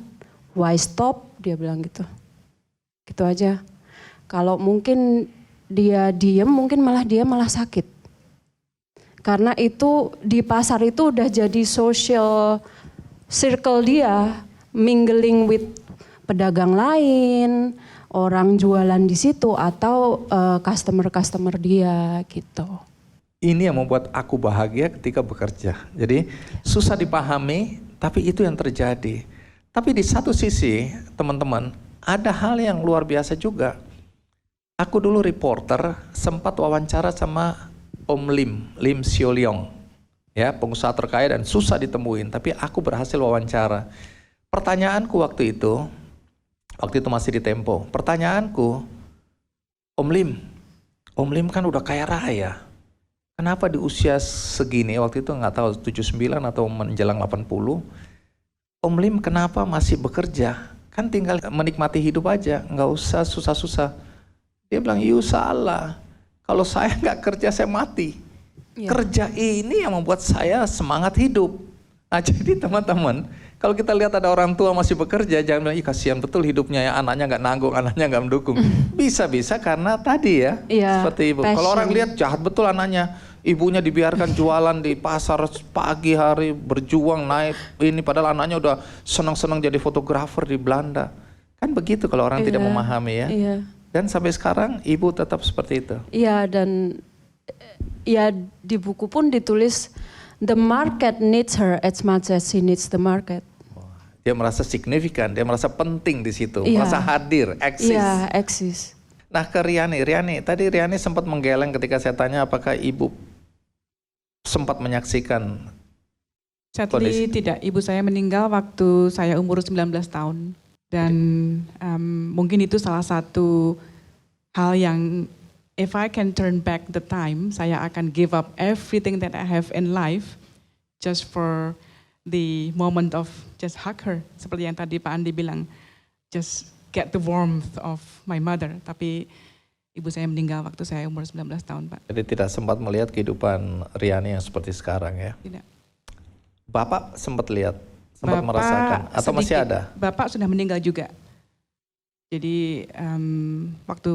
why stop? Dia bilang gitu. Gitu aja. Kalau mungkin dia diem, mungkin dia malah sakit. Karena itu di pasar itu udah jadi social circle dia, mingling with pedagang lain, orang jualan di situ atau customer-customer dia gitu. Ini yang membuat aku bahagia ketika bekerja. Jadi susah dipahami, tapi itu yang terjadi. Tapi di satu sisi, teman-teman, ada hal yang luar biasa juga. Aku dulu reporter, sempat wawancara sama Om Lim Sio Leong, ya, pengusaha terkaya dan susah ditemuin, tapi aku berhasil wawancara. Pertanyaanku waktu itu masih di Tempo. Pertanyaanku, Om Lim kan udah kaya raya. Kenapa di usia segini, waktu itu nggak tahu 79 atau menjelang 80, Om Lim kenapa masih bekerja? Kan tinggal menikmati hidup aja, nggak usah susah-susah. Dia bilang, "You salah. Kalau saya nggak kerja, saya mati. Iya. Kerja ini yang membuat saya semangat hidup." Nah, jadi teman-teman, kalau kita lihat ada orang tua masih bekerja, jangan bilang, "Ih, kasihan betul hidupnya ya, anaknya nggak nanggung, anaknya nggak mendukung." Bisa-bisa karena tadi ya, Iya, seperti ibu. passion. Kalau orang lihat jahat betul anaknya, ibunya dibiarkan jualan di pasar pagi hari, berjuang naik ini, padahal anaknya udah senang-senang jadi fotografer di Belanda. Kan begitu kalau orang tidak memahami ya. Iya. Dan sampai sekarang ibu tetap seperti itu. Iya, dan ya di buku pun ditulis the market needs her as much as she needs the market. Dia merasa signifikan, dia merasa penting di situ, Iya. merasa hadir, eksis. Iya, eksis. Nah, ke Riani, tadi Riani sempat menggeleng ketika saya tanya apakah ibu sempat menyaksikan. Sadly tidak, ibu saya meninggal waktu saya umur 19 tahun. Dan mungkin itu salah satu hal yang if I can turn back the time, saya akan give up everything that I have in life just for the moment of just hug her. Seperti yang tadi Pak Andi bilang, just get the warmth of my mother. Tapi ibu saya meninggal waktu saya umur 19 tahun, Pak. Jadi tidak sempat melihat kehidupan Riani yang seperti sekarang ya? Tidak. Bapak sempat lihat, sempat merasakan, atau masih ada? Bapak sudah meninggal juga. Jadi waktu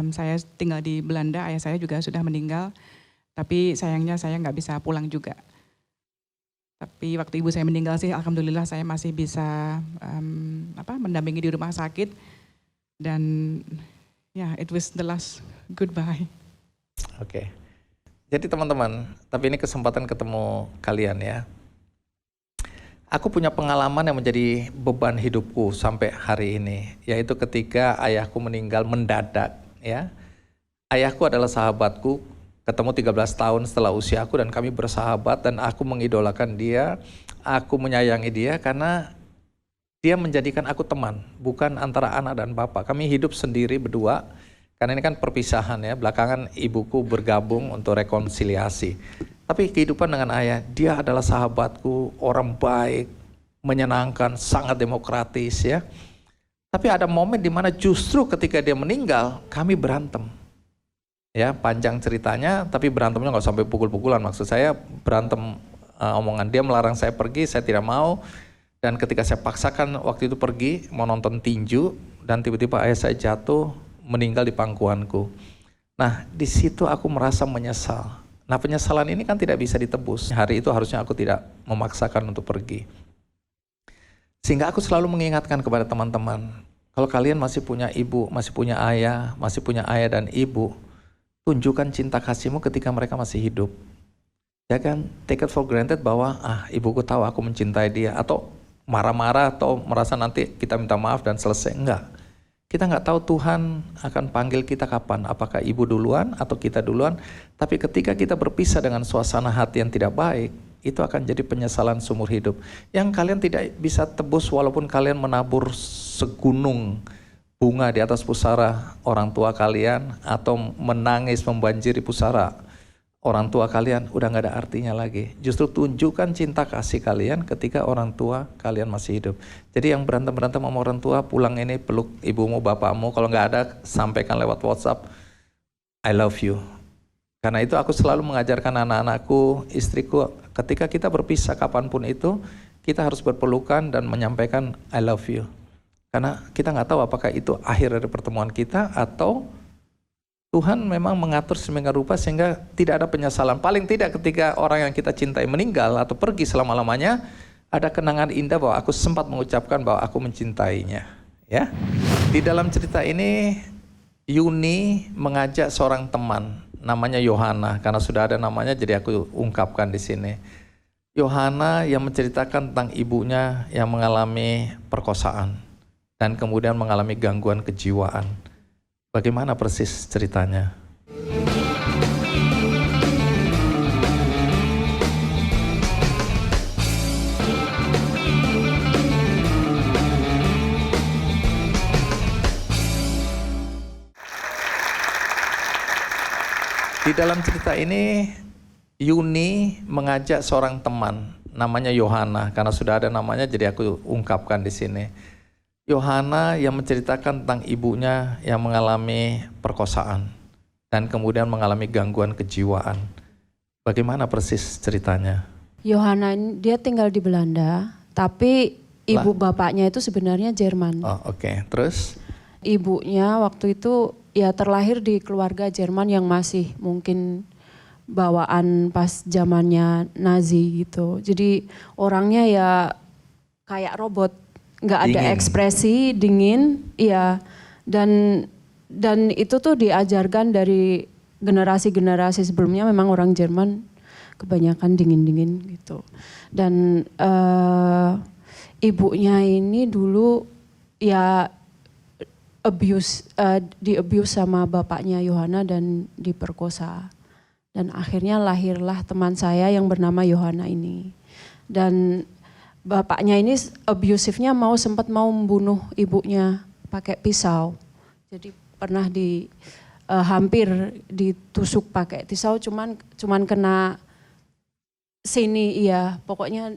saya tinggal di Belanda, ayah saya juga sudah meninggal. Tapi sayangnya saya nggak bisa pulang juga. Tapi waktu ibu saya meninggal sih, alhamdulillah saya masih bisa mendampingi di rumah sakit. Dan ya, it was the last goodbye. Oke. Jadi teman-teman, tapi ini kesempatan ketemu kalian ya. Aku punya pengalaman yang menjadi beban hidupku sampai hari ini, yaitu ketika ayahku meninggal mendadak ya. Ayahku adalah sahabatku, ketemu 13 tahun setelah usiaku dan kami bersahabat dan aku mengidolakan dia, aku menyayangi dia karena dia menjadikan aku teman, bukan antara anak dan bapak. Kami hidup sendiri berdua, karena ini kan perpisahan ya, belakangan ibuku bergabung untuk rekonsiliasi. Tapi kehidupan dengan ayah, dia adalah sahabatku, orang baik, menyenangkan, sangat demokratis ya. Tapi ada momen di mana justru ketika dia meninggal, kami berantem. Ya, panjang ceritanya, tapi berantemnya nggak sampai pukul-pukulan. Maksud saya berantem omongan, dia melarang saya pergi, saya tidak mau. Dan ketika saya paksakan waktu itu pergi, mau nonton tinju, dan tiba-tiba ayah saya jatuh, meninggal di pangkuanku. Nah, di situ aku merasa menyesal. Nah, penyesalan ini kan tidak bisa ditebus. Hari itu harusnya aku tidak memaksakan untuk pergi. Sehingga aku selalu mengingatkan kepada teman-teman, kalau kalian masih punya ibu, masih punya ayah dan ibu, tunjukkan cinta kasihmu ketika mereka masih hidup. Ya kan, take it for granted bahwa ibuku tahu aku mencintai dia, atau marah-marah atau merasa nanti kita minta maaf dan selesai. Enggak. Kita nggak tahu Tuhan akan panggil kita kapan, apakah ibu duluan atau kita duluan. Tapi ketika kita berpisah dengan suasana hati yang tidak baik, itu akan jadi penyesalan seumur hidup. Yang kalian tidak bisa tebus walaupun kalian menabur segunung bunga di atas pusara orang tua kalian, atau menangis membanjiri pusara orang tua kalian, udah nggak ada artinya lagi. Justru tunjukkan cinta kasih kalian ketika orang tua kalian masih hidup. Jadi yang berantem-berantem sama orang tua, pulang ini peluk ibumu, bapakmu. Kalau nggak ada, sampaikan lewat WhatsApp, I love you. Karena itu aku selalu mengajarkan anak-anakku, istriku, ketika kita berpisah kapanpun itu, kita harus berpelukan dan menyampaikan I love you. Karena kita nggak tahu apakah itu akhir dari pertemuan kita, atau Tuhan memang mengatur sedemikian rupa sehingga tidak ada penyesalan. Paling tidak ketika orang yang kita cintai meninggal atau pergi selama-lamanya, ada kenangan indah bahwa aku sempat mengucapkan bahwa aku mencintainya. Ya. Di dalam cerita ini, Yuni mengajak seorang teman, namanya Yohana. Karena sudah ada namanya, jadi aku ungkapkan di sini. Yohana yang menceritakan tentang ibunya yang mengalami perkosaan dan kemudian mengalami gangguan kejiwaan. Bagaimana persis ceritanya? Di dalam cerita ini, Yuni mengajak seorang teman, namanya Yohana. Karena sudah ada namanya, jadi aku ungkapkan di sini. Yohana yang menceritakan tentang ibunya yang mengalami perkosaan dan kemudian mengalami gangguan kejiwaan. Bagaimana persis ceritanya? Yohana dia tinggal di Belanda, tapi ibu bapaknya itu sebenarnya Jerman. Oh, oke. Terus? Ibunya waktu itu ya terlahir di keluarga Jerman yang masih mungkin bawaan pas zamannya Nazi gitu. Jadi orangnya ya kayak robot. Nggak ada ekspresi, dingin, iya. Dan itu tuh diajarkan dari generasi-generasi sebelumnya, memang orang Jerman kebanyakan dingin-dingin gitu. Dan ibunya ini dulu ya di abuse sama bapaknya Yohana dan diperkosa. Dan akhirnya lahirlah teman saya yang bernama Yohana ini. Dan bapaknya ini abusifnya sempat mau membunuh ibunya pakai pisau. Jadi pernah hampir ditusuk pakai pisau, cuman kena sini, iya pokoknya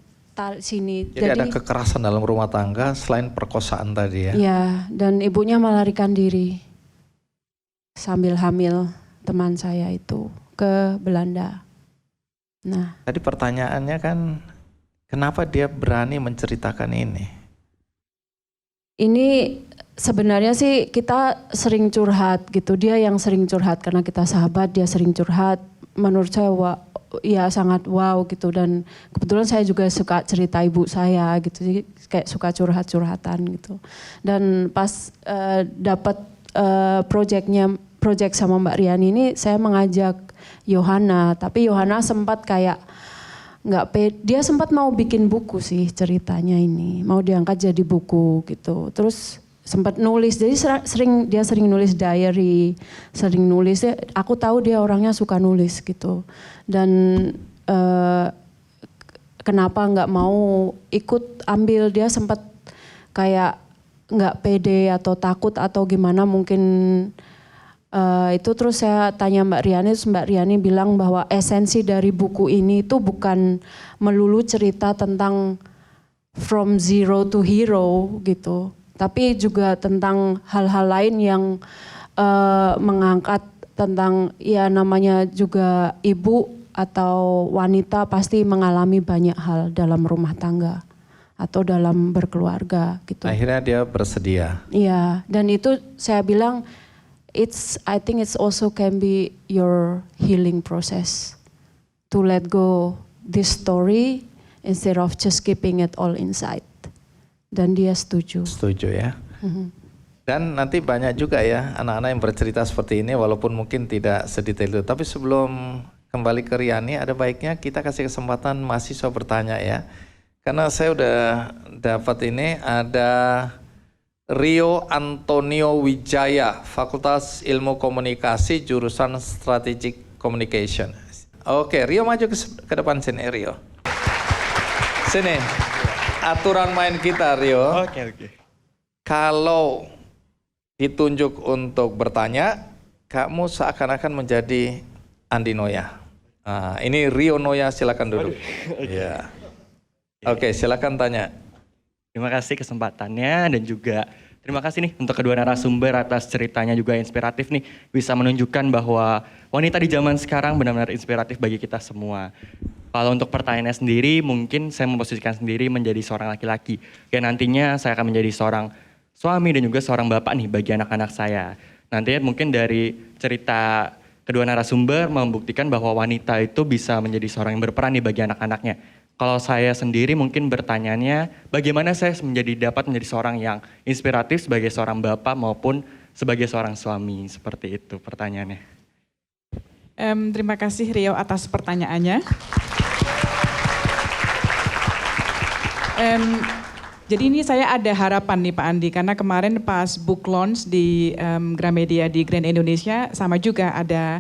sini. Jadi ada kekerasan dalam rumah tangga selain perkosaan tadi ya? Iya, dan ibunya melarikan diri sambil hamil teman saya itu ke Belanda. Nah, Tadi pertanyaannya kan, kenapa dia berani menceritakan ini? ini sebenarnya sih kita sering curhat gitu. Dia yang sering curhat karena kita sahabat, dia sering curhat. Menurut saya ya sangat wow gitu, dan kebetulan saya juga suka cerita ibu saya gitu. Jadi kayak suka curhat-curhatan gitu. Dan pas dapat project sama Mbak Riani ini, saya mengajak Yohana, tapi Yohana sempat kayak dia sempat mau bikin buku sih ceritanya ini, mau diangkat jadi buku gitu. Terus sempat nulis, jadi dia sering nulis diary, sering nulis. Aku tahu dia orangnya suka nulis gitu. Dan kenapa nggak mau ikut ambil, dia sempat kayak nggak pede atau takut atau gimana mungkin. Itu terus saya tanya Mbak Riani, terus Mbak Riani bilang bahwa esensi dari buku ini itu bukan melulu cerita tentang from zero to hero gitu, tapi juga tentang hal-hal lain yang mengangkat tentang ya namanya juga ibu atau wanita pasti mengalami banyak hal dalam rumah tangga atau dalam berkeluarga gitu. Akhirnya dia bersedia. Iya, dan itu saya bilang I think it's also can be your healing process to let go this story instead of just keeping it all inside. Dan dia setuju. Setuju ya. Dan nanti banyak juga ya anak-anak yang bercerita seperti ini walaupun mungkin tidak sedetail itu. Tapi sebelum kembali ke Riani, ada baiknya kita kasih kesempatan mahasiswa bertanya ya. Karena saya udah dapat ini, ada Rio Antonio Wijaya, Fakultas Ilmu Komunikasi, jurusan Strategic Communication. Oke, Rio maju ke depan sini, Rio. Sini, aturan main kita, Rio. Oke. Kalau ditunjuk untuk bertanya, kamu seakan-akan menjadi Andi Noya. Nah, ini Rio Noya, silakan duduk. Ya. Oke, silakan tanya. Terima kasih kesempatannya dan juga terima kasih nih untuk kedua narasumber atas ceritanya juga inspiratif nih. Bisa menunjukkan bahwa wanita di zaman sekarang benar-benar inspiratif bagi kita semua. Kalau untuk pertanyaannya sendiri, mungkin saya memposisikan sendiri menjadi seorang laki-laki. Ya nantinya saya akan menjadi seorang suami dan juga seorang bapak nih bagi anak-anak saya. Nantinya mungkin dari cerita kedua narasumber membuktikan bahwa wanita itu bisa menjadi seorang yang berperan nih bagi anak-anaknya. Kalau saya sendiri mungkin bertanyanya bagaimana saya dapat menjadi seorang yang inspiratif sebagai seorang bapak maupun sebagai seorang suami, seperti itu pertanyaannya. Terima kasih Rio atas pertanyaannya. Jadi ini saya ada harapan nih Pak Andi, karena kemarin pas book launch di Gramedia di Grand Indonesia sama juga ada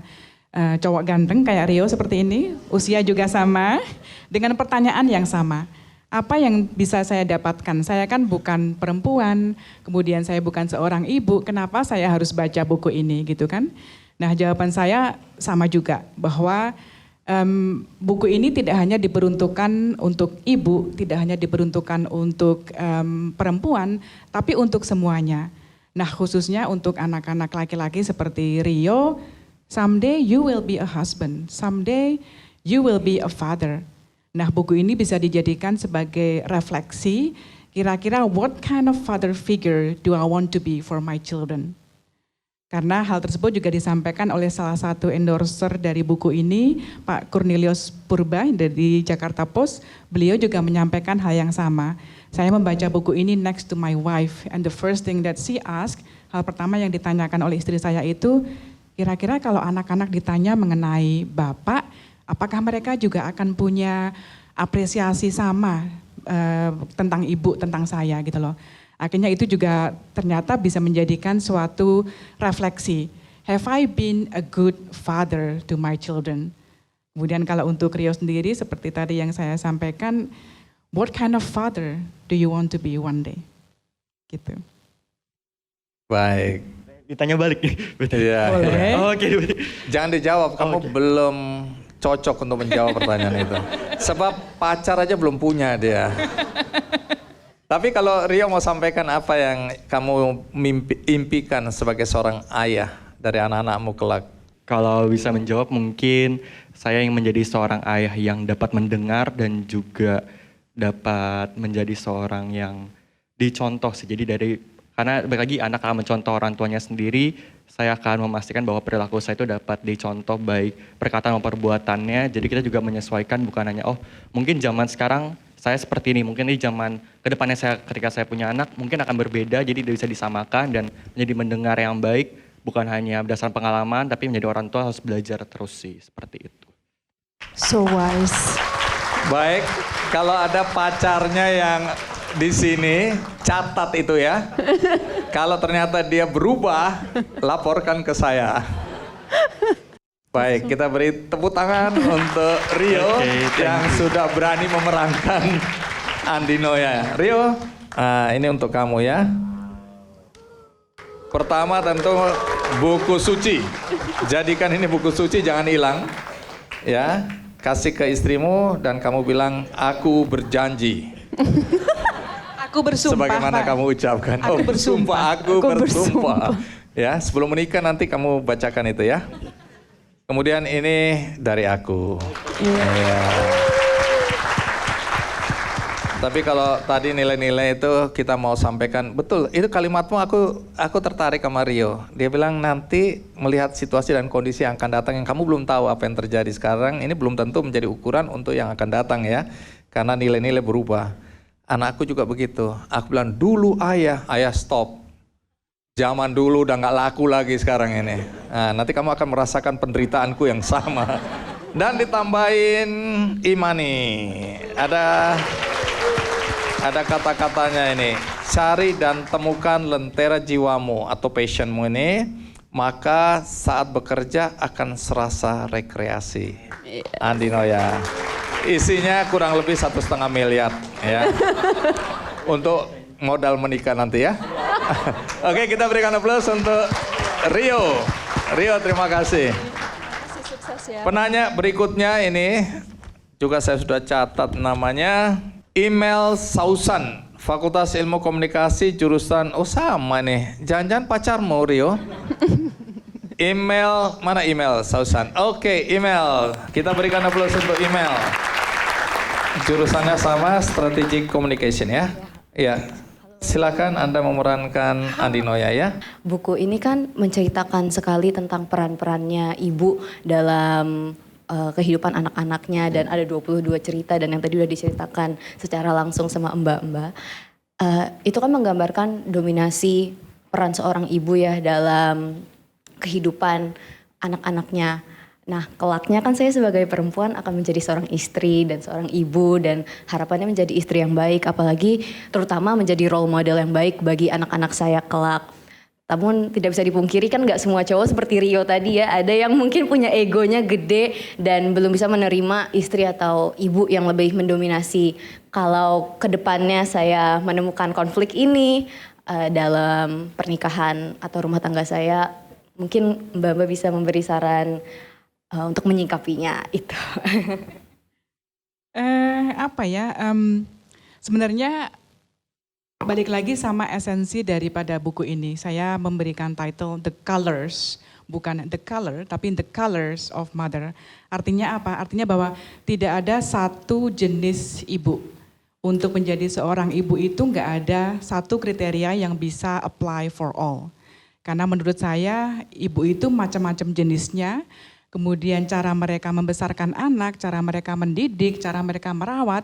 cowok ganteng kayak Rio seperti ini, usia juga sama, dengan pertanyaan yang sama. Apa yang bisa saya dapatkan? Saya kan bukan perempuan, kemudian saya bukan seorang ibu, kenapa saya harus baca buku ini gitu kan? Nah jawaban saya sama juga, bahwa buku ini tidak hanya diperuntukkan untuk ibu, tidak hanya diperuntukkan untuk perempuan, tapi untuk semuanya. Nah khususnya untuk anak-anak laki-laki seperti Rio, someday you will be a husband, someday you will be a father. Nah buku ini bisa dijadikan sebagai refleksi, kira-kira what kind of father figure do I want to be for my children? Karena hal tersebut juga disampaikan oleh salah satu endorser dari buku ini, Pak Cornelius Purba dari Jakarta Post. Beliau juga menyampaikan hal yang sama. Saya membaca buku ini next to my wife, and the first thing that she asked, hal pertama yang ditanyakan oleh istri saya itu, kira-kira kalau anak-anak ditanya mengenai bapak, apakah mereka juga akan punya apresiasi sama tentang ibu, tentang saya gitu loh. Akhirnya itu juga ternyata bisa menjadikan suatu refleksi. Have I been a good father to my children? Kemudian kalau untuk Rio sendiri seperti tadi yang saya sampaikan, what kind of father do you want to be one day? Gitu. Baik. Ditanya balik nih. Iya. Boleh. Oke. Jangan dijawab, kamu belum cocok untuk menjawab pertanyaan itu. Sebab pacar aja belum punya dia. Tapi kalau Rio mau sampaikan apa yang kamu impikan sebagai seorang ayah dari anak-anakmu kelak? Kalau bisa menjawab mungkin saya ingin menjadi seorang ayah yang dapat mendengar dan juga dapat menjadi seorang yang dicontoh sih. Jadi karena balik lagi anak akan mencontoh orang tuanya sendiri, saya akan memastikan bahwa perilaku saya itu dapat dicontoh baik perkataan maupun perbuatannya. Jadi kita juga menyesuaikan, bukan hanya mungkin zaman sekarang saya seperti ini, mungkin di zaman kedepannya ketika saya punya anak mungkin akan berbeda, jadi bisa disamakan dan menjadi mendengar yang baik, bukan hanya berdasarkan pengalaman tapi menjadi orang tua harus belajar terus sih, seperti itu. So wise. Baik, kalau ada pacarnya yang di sini, catat itu ya. Kalau ternyata dia berubah, laporkan ke saya. Baik, kita beri tepuk tangan untuk Rio yang sudah berani memerankan Andi Noya. Rio, ini untuk kamu ya. Pertama tentu buku suci. Jadikan ini buku suci, jangan hilang. Ya, kasih ke istrimu dan kamu bilang, aku berjanji. Aku bersumpah, Sebagaimana Pak. kamu ucapkan. Aku bersumpah. Aku Aku bersumpah. Ya, sebelum menikah nanti kamu bacakan itu ya. Kemudian ini dari aku. Ya. Tapi kalau tadi nilai-nilai itu kita mau sampaikan, betul, itu kalimatmu aku tertarik sama Rio. Dia bilang nanti melihat situasi dan kondisi yang akan datang yang kamu belum tahu apa yang terjadi sekarang, ini belum tentu menjadi ukuran untuk yang akan datang ya. Karena nilai-nilai berubah. Anakku juga begitu. Aku bilang dulu ayah stop. Zaman dulu udah gak laku lagi sekarang ini. Nah, nanti kamu akan merasakan penderitaanku yang sama. Dan ditambahin Imani. Ada kata-katanya ini. Cari dan temukan lentera jiwamu atau passionmu ini. Maka saat bekerja akan serasa rekreasi. Andi Noya. Isinya kurang lebih 1,5 miliar ya. Untuk modal menikah nanti ya. Oke, kita berikan aplaus untuk Rio. Rio, terima kasih. Sukses ya. Penanya berikutnya ini juga saya sudah catat namanya Email Sausan, Fakultas Ilmu Komunikasi jurusan sama nih. Jangan-jangan pacarmu Rio? Email, mana email Sausan? Oke, email. Kita berikan aplaus untuk email. Jurusannya sama, Strategic Communication ya. Iya. Silakan Anda memerankan Andi Noya ya. Buku ini kan menceritakan sekali tentang peran-perannya ibu dalam kehidupan anak-anaknya dan ada 22 cerita dan yang tadi udah diceritakan secara langsung sama mbak-mbak. Itu kan menggambarkan dominasi peran seorang ibu ya dalam kehidupan anak-anaknya. Nah, kelaknya kan saya sebagai perempuan akan menjadi seorang istri dan seorang ibu dan harapannya menjadi istri yang baik, apalagi terutama menjadi role model yang baik bagi anak-anak saya kelak. Namun tidak bisa dipungkiri kan gak semua cowok seperti Rio tadi ya, ada yang mungkin punya egonya gede dan belum bisa menerima istri atau ibu yang lebih mendominasi. Kalau kedepannya saya menemukan konflik ini dalam pernikahan atau rumah tangga saya, mungkin Mbak bisa memberi saran untuk menyikapinya itu. Sebenarnya balik lagi sama esensi daripada buku ini. Saya memberikan title The Colors, bukan The Color, tapi The Colors of Mother. Artinya apa? Artinya bahwa tidak ada satu jenis ibu. Untuk menjadi seorang ibu itu nggak ada satu kriteria yang bisa apply for all. Karena menurut saya ibu itu macam-macam jenisnya. Kemudian cara mereka membesarkan anak, cara mereka mendidik, cara mereka merawat,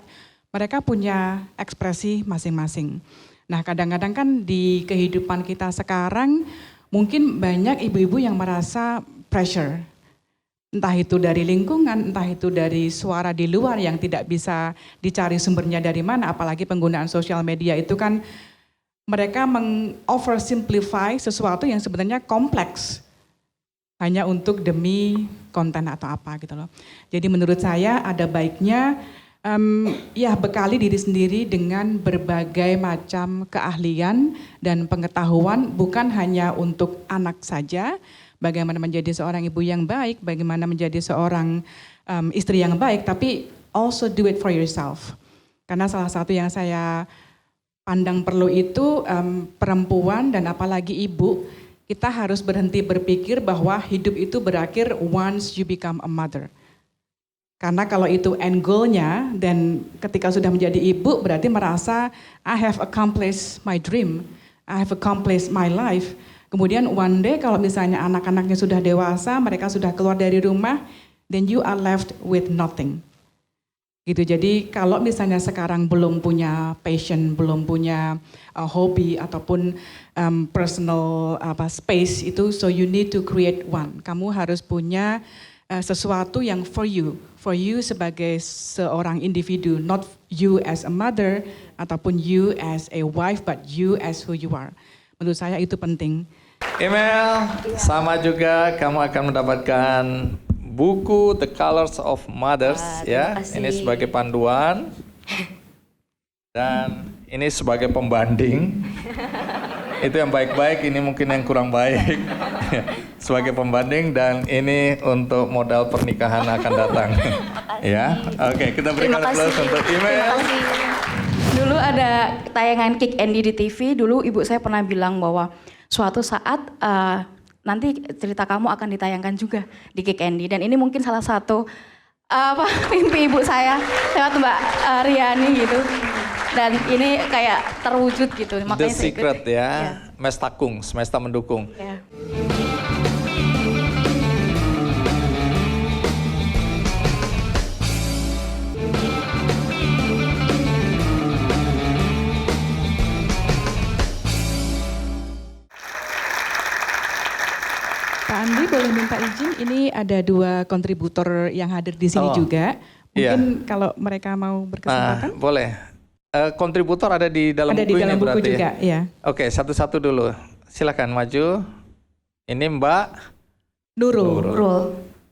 mereka punya ekspresi masing-masing. Nah, kadang-kadang kan di kehidupan kita sekarang mungkin banyak ibu-ibu yang merasa pressure. Entah itu dari lingkungan, entah itu dari suara di luar yang tidak bisa dicari sumbernya dari mana, apalagi penggunaan sosial media itu kan mereka meng-oversimplify sesuatu yang sebenarnya kompleks. Hanya untuk demi konten atau apa gitu loh. Jadi menurut saya ada baiknya Ya, bekali diri sendiri dengan berbagai macam keahlian dan pengetahuan, bukan hanya untuk anak saja, bagaimana menjadi seorang ibu yang baik, bagaimana menjadi seorang istri yang baik, tapi also do it for yourself. Karena salah satu yang saya pandang perlu itu perempuan dan apalagi ibu, kita harus berhenti berpikir bahwa hidup itu berakhir once you become a mother. Karena kalau itu end goal-nya dan ketika sudah menjadi ibu berarti merasa I have accomplished my dream, I have accomplished my life. Kemudian one day kalau misalnya anak-anaknya sudah dewasa, mereka sudah keluar dari rumah, then you are left with nothing. Gitu. Jadi kalau misalnya sekarang belum punya passion, belum punya hobi ataupun personal space itu, so you need to create one. Kamu harus punya sesuatu yang for you sebagai seorang individu, not you as a mother ataupun you as a wife, but you as who you are. Menurut saya itu penting. Email, sama juga kamu akan mendapatkan buku The Colors of Mothers ya. kasih. Ini sebagai panduan dan ini sebagai pembanding. Itu yang baik-baik, ini mungkin yang kurang baik. Sebagai pembanding dan ini untuk modal pernikahan akan datang. Ya. Oke, kita berikan aplaus untuk email. Terima kasih. Dulu ada tayangan Kick Andy di TV, dulu ibu saya pernah bilang bahwa suatu saat nanti cerita kamu akan ditayangkan juga di Kick Andy. Dan ini mungkin salah satu mimpi ibu saya lewat Mbak Riani gitu. Dan ini kayak terwujud gitu. The Makanya saya ikut. Secret ya. Mestakung, semesta mendukung. Ya. Pak Andi boleh minta izin, ini ada 2 kontributor yang hadir di sini Oh, juga. iya. Mungkin kalau mereka mau berkesempatan. Boleh. Kontributor ada di dalam Ada buku di dalam ini buku berarti juga, ya. Oke, satu-satu dulu. Silakan maju. Ini Mbak Nurul. Nurul.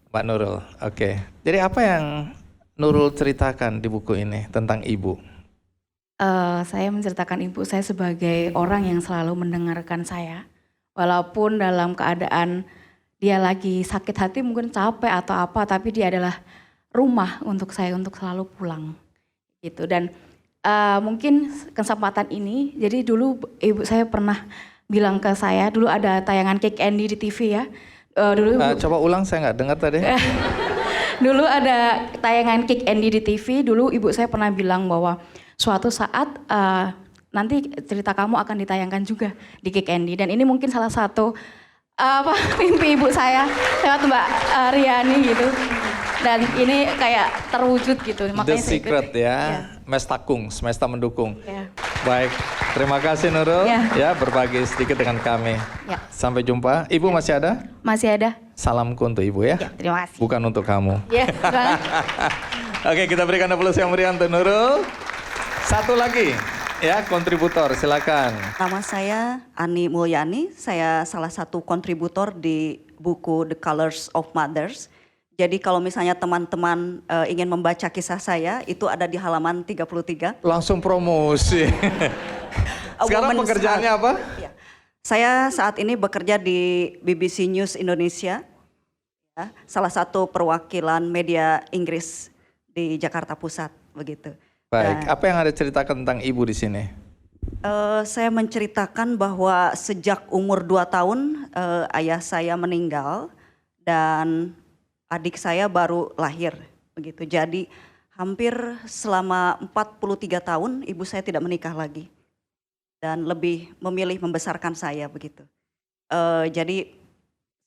Mbak Nurul. Oke. Jadi apa yang Nurul ceritakan di buku ini tentang ibu? Saya menceritakan ibu saya sebagai orang yang selalu mendengarkan saya. Walaupun dalam keadaan dia lagi sakit hati, mungkin capek atau apa, tapi dia adalah rumah untuk saya untuk selalu pulang. Gitu. Dan mungkin kesempatan ini, jadi dulu ibu saya pernah bilang ke saya, dulu ada tayangan Kick Andy di TV ya. Coba ulang, saya nggak dengar tadi. Dulu ada tayangan Kick Andy di TV, dulu ibu saya pernah bilang bahwa suatu saat nanti cerita kamu akan ditayangkan juga di Kick Andy. Dan ini mungkin salah satu mimpi ibu saya lewat Mbak Riani gitu. Dan ini kayak terwujud gitu. The Makanya saya ikut. Secret ya. Mestakung, semesta mendukung. Ya. Baik, terima kasih Nurul Ya. ya berbagi sedikit dengan kami. Ya. Sampai jumpa. Ibu masih ada? Masih ada? Salamku untuk ibu ya. Ya, terima kasih. Bukan untuk kamu. Ya, terima kasih. Oke, kita berikan aplaus yang meriah untuk Nurul. Satu lagi ya, kontributor, silakan. Nama saya Ani Mulyani, saya salah satu kontributor di buku The Colors of Mothers. Jadi kalau misalnya teman-teman ingin membaca kisah saya, itu ada di halaman 33. Langsung promosi. Sekarang Women's pekerjaannya Heart. apa? Ya. Saya saat ini bekerja di BBC News Indonesia, ya, salah satu perwakilan media Inggris di Jakarta Pusat, begitu. Baik, apa yang ada ceritakan tentang ibu di sini? Saya menceritakan bahwa sejak umur 2 tahun ayah saya meninggal dan adik saya baru lahir, begitu. Jadi hampir selama 43 tahun ibu saya tidak menikah lagi dan lebih memilih membesarkan saya, begitu. Jadi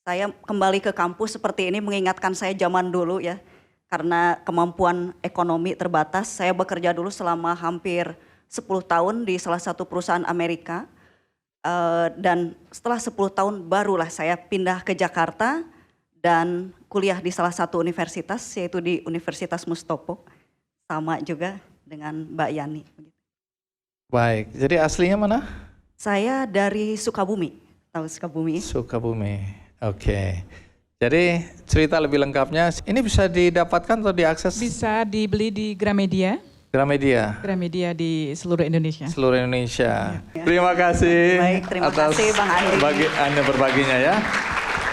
saya kembali ke kampus seperti ini mengingatkan saya zaman dulu ya, karena kemampuan ekonomi terbatas. Saya bekerja dulu selama hampir 10 tahun di salah satu perusahaan Amerika, dan setelah 10 tahun barulah saya pindah ke Jakarta dan kuliah di salah satu universitas, yaitu di Universitas Mustopo, sama juga dengan Mbak Yani. Baik, jadi aslinya mana? Saya dari Sukabumi, tahu Sukabumi? Sukabumi. Oke. Jadi cerita lebih lengkapnya ini bisa didapatkan atau diakses Bisa dibeli di Gramedia. Gramedia Gramedia di seluruh Indonesia. seluruh Indonesia. Terima kasih Baik, terima atas kasih, Bang Andi. Anda berbaginya ya.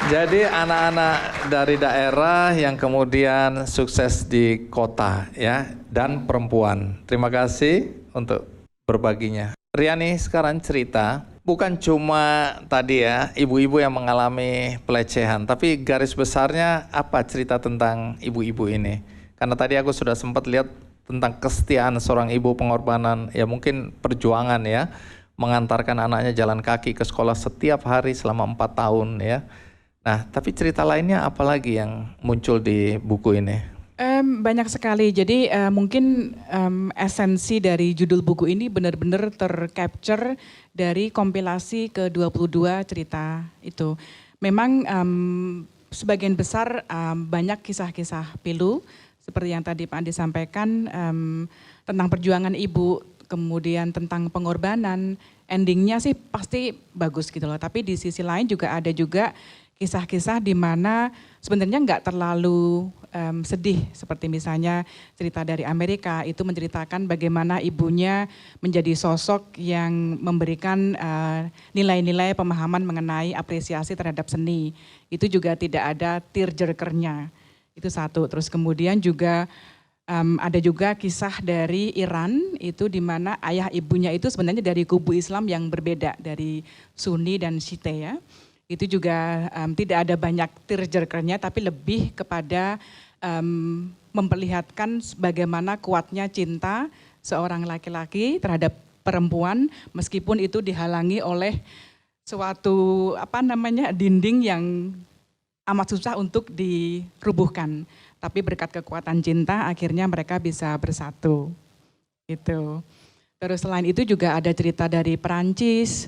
Jadi anak-anak dari daerah yang kemudian sukses di kota ya dan perempuan. Terima kasih untuk berbaginya. Riani sekarang cerita bukan cuma tadi ya ibu-ibu yang mengalami pelecehan, tapi garis besarnya apa cerita tentang ibu-ibu ini? Karena tadi aku sudah sempat lihat tentang kesetiaan seorang ibu, pengorbanan, ya mungkin perjuangan ya, mengantarkan anaknya jalan kaki ke sekolah setiap hari selama 4 tahun ya. Nah, tapi cerita lainnya apa lagi yang muncul di buku ini? Banyak sekali. Jadi mungkin esensi dari judul buku ini benar-benar tercapture dari kompilasi ke-22 cerita itu. Memang sebagian besar banyak kisah-kisah pilu seperti yang tadi Pak Andi sampaikan tentang perjuangan ibu, kemudian tentang pengorbanan. Endingnya sih pasti bagus gitu loh. Tapi di sisi lain juga ada juga kisah-kisah di mana sebenarnya nggak terlalu sedih, seperti misalnya cerita dari Amerika itu menceritakan bagaimana ibunya menjadi sosok yang memberikan nilai-nilai pemahaman mengenai apresiasi terhadap seni. Itu juga tidak ada tearjerkernya, itu satu. Terus kemudian juga ada juga kisah dari Iran itu di mana ayah ibunya itu sebenarnya dari kubu Islam yang berbeda, dari Sunni dan Syiite ya. Itu juga tidak ada banyak tearjerkernya, tapi lebih kepada memperlihatkan bagaimana kuatnya cinta seorang laki-laki terhadap perempuan meskipun itu dihalangi oleh suatu dinding yang amat susah untuk dirubuhkan. Tapi berkat kekuatan cinta akhirnya mereka bisa bersatu. Gitu. Terus selain itu juga ada cerita dari Perancis,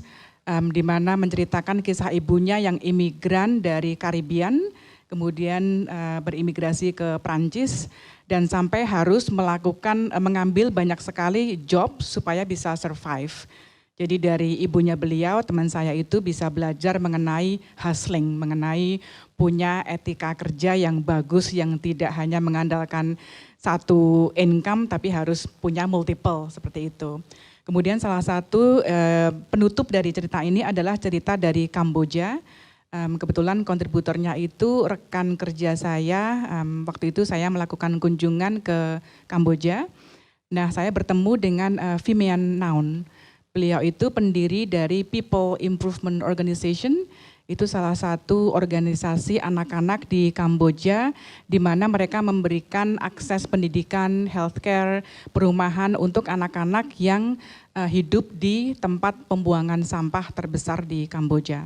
di mana menceritakan kisah ibunya yang imigran dari Karibian, kemudian berimigrasi ke Prancis dan sampai harus mengambil banyak sekali job supaya bisa survive. Jadi dari ibunya beliau, teman saya itu bisa belajar mengenai hustling, mengenai punya etika kerja yang bagus, yang tidak hanya mengandalkan satu income tapi harus punya multiple seperti itu. Kemudian salah satu penutup dari cerita ini adalah cerita dari Kamboja. Kebetulan kontributornya itu rekan kerja saya, waktu itu saya melakukan kunjungan ke Kamboja. Nah, saya bertemu dengan Phimian Naun. Beliau itu pendiri dari People Improvement Organization, itu salah satu organisasi anak-anak di Kamboja di mana mereka memberikan akses pendidikan, healthcare, perumahan untuk anak-anak yang hidup di tempat pembuangan sampah terbesar di Kamboja.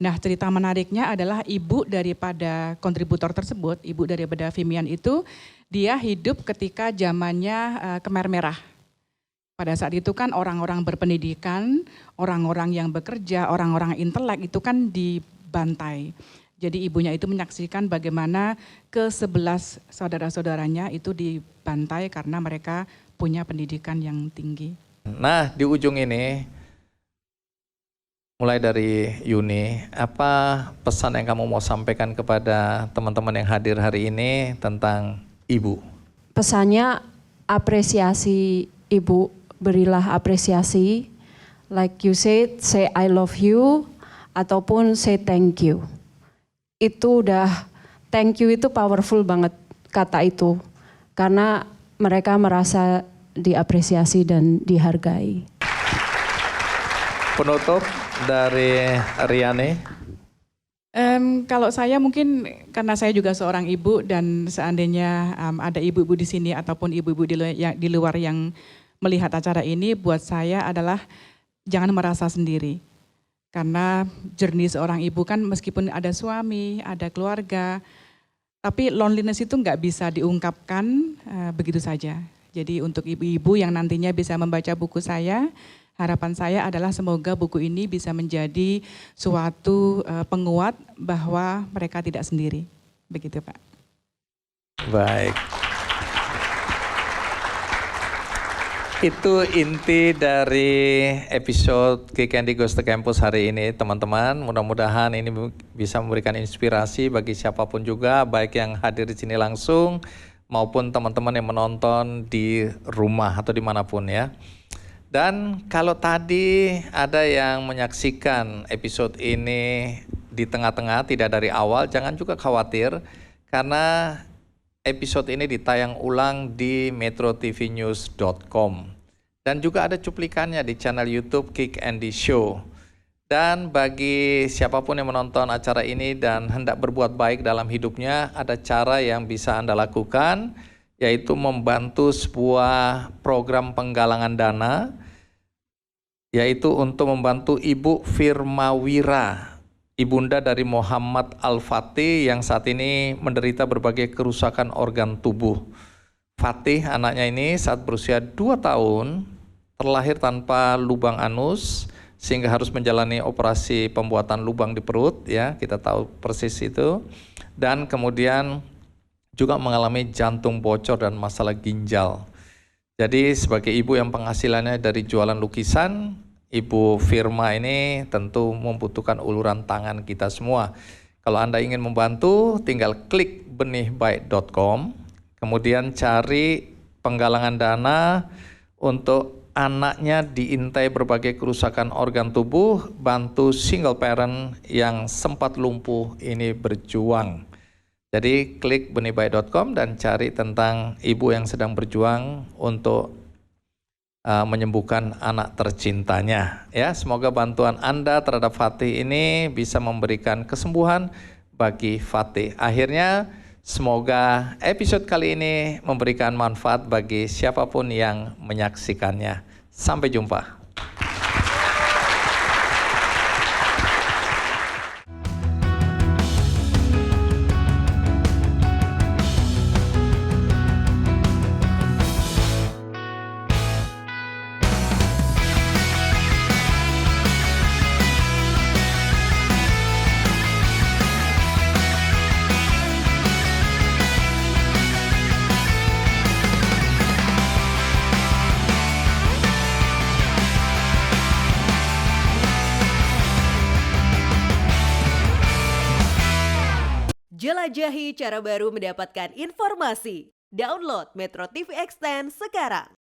Nah, cerita menariknya adalah ibu daripada kontributor tersebut, ibu daripada Phimian itu, dia hidup ketika zamannya Khmer Merah. Pada saat itu kan orang-orang berpendidikan, orang-orang yang bekerja, orang-orang intelek itu kan dibantai. Jadi ibunya itu menyaksikan bagaimana ke-11 saudara-saudaranya itu dibantai karena mereka punya pendidikan yang tinggi. Nah, di ujung ini, mulai dari Yuni, apa pesan yang kamu mau sampaikan kepada teman-teman yang hadir hari ini tentang ibu? Pesannya apresiasi ibu, berilah apresiasi, like you said, say I love you, ataupun say thank you. Itu udah, thank you itu powerful banget kata itu, karena mereka merasa diapresiasi dan dihargai. Penutup dari Riani. Kalau saya mungkin karena saya juga seorang ibu dan seandainya ada ibu-ibu di sini ataupun ibu-ibu di luar yang melihat acara ini, buat saya adalah jangan merasa sendiri. Karena journey seorang ibu kan meskipun ada suami, ada keluarga, tapi loneliness itu nggak bisa diungkapkan begitu saja. Jadi untuk ibu-ibu yang nantinya bisa membaca buku saya, harapan saya adalah semoga buku ini bisa menjadi suatu penguat bahwa mereka tidak sendiri. Begitu Pak. Baik. Itu inti dari episode Kick Andy Goes to Campus hari ini, teman-teman. Mudah-mudahan ini bisa memberikan inspirasi bagi siapapun juga, baik yang hadir di sini langsung maupun teman-teman yang menonton di rumah atau dimanapun ya. Dan kalau tadi ada yang menyaksikan episode ini di tengah-tengah, tidak dari awal, jangan juga khawatir karena episode ini ditayang ulang di metrotvnews.com dan juga ada cuplikannya di channel YouTube Kick Andy Show. Dan bagi siapapun yang menonton acara ini dan hendak berbuat baik dalam hidupnya, ada cara yang bisa Anda lakukan, yaitu membantu sebuah program penggalangan dana, yaitu untuk membantu Ibu Firmawira, ibunda dari Muhammad Al-Fatih yang saat ini menderita berbagai kerusakan organ tubuh. Fatih anaknya ini saat berusia 2 tahun terlahir tanpa lubang anus sehingga harus menjalani operasi pembuatan lubang di perut ya, kita tahu persis itu. Dan kemudian juga mengalami jantung bocor dan masalah ginjal. Jadi sebagai ibu yang penghasilannya dari jualan lukisan, Ibu Firma ini tentu membutuhkan uluran tangan kita semua. Kalau Anda ingin membantu, tinggal klik benihbaik.com, kemudian cari penggalangan dana untuk anaknya diintai berbagai kerusakan organ tubuh, bantu single parent yang sempat lumpuh ini berjuang. Jadi klik benihbaik.com dan cari tentang ibu yang sedang berjuang untuk menyembuhkan anak tercintanya ya. Semoga bantuan Anda terhadap Fatih ini bisa memberikan kesembuhan bagi Fatih. Akhirnya semoga episode kali ini memberikan manfaat bagi siapapun yang menyaksikannya. Sampai jumpa. Jelajahi cara baru mendapatkan informasi. Download Metro TV Extend sekarang.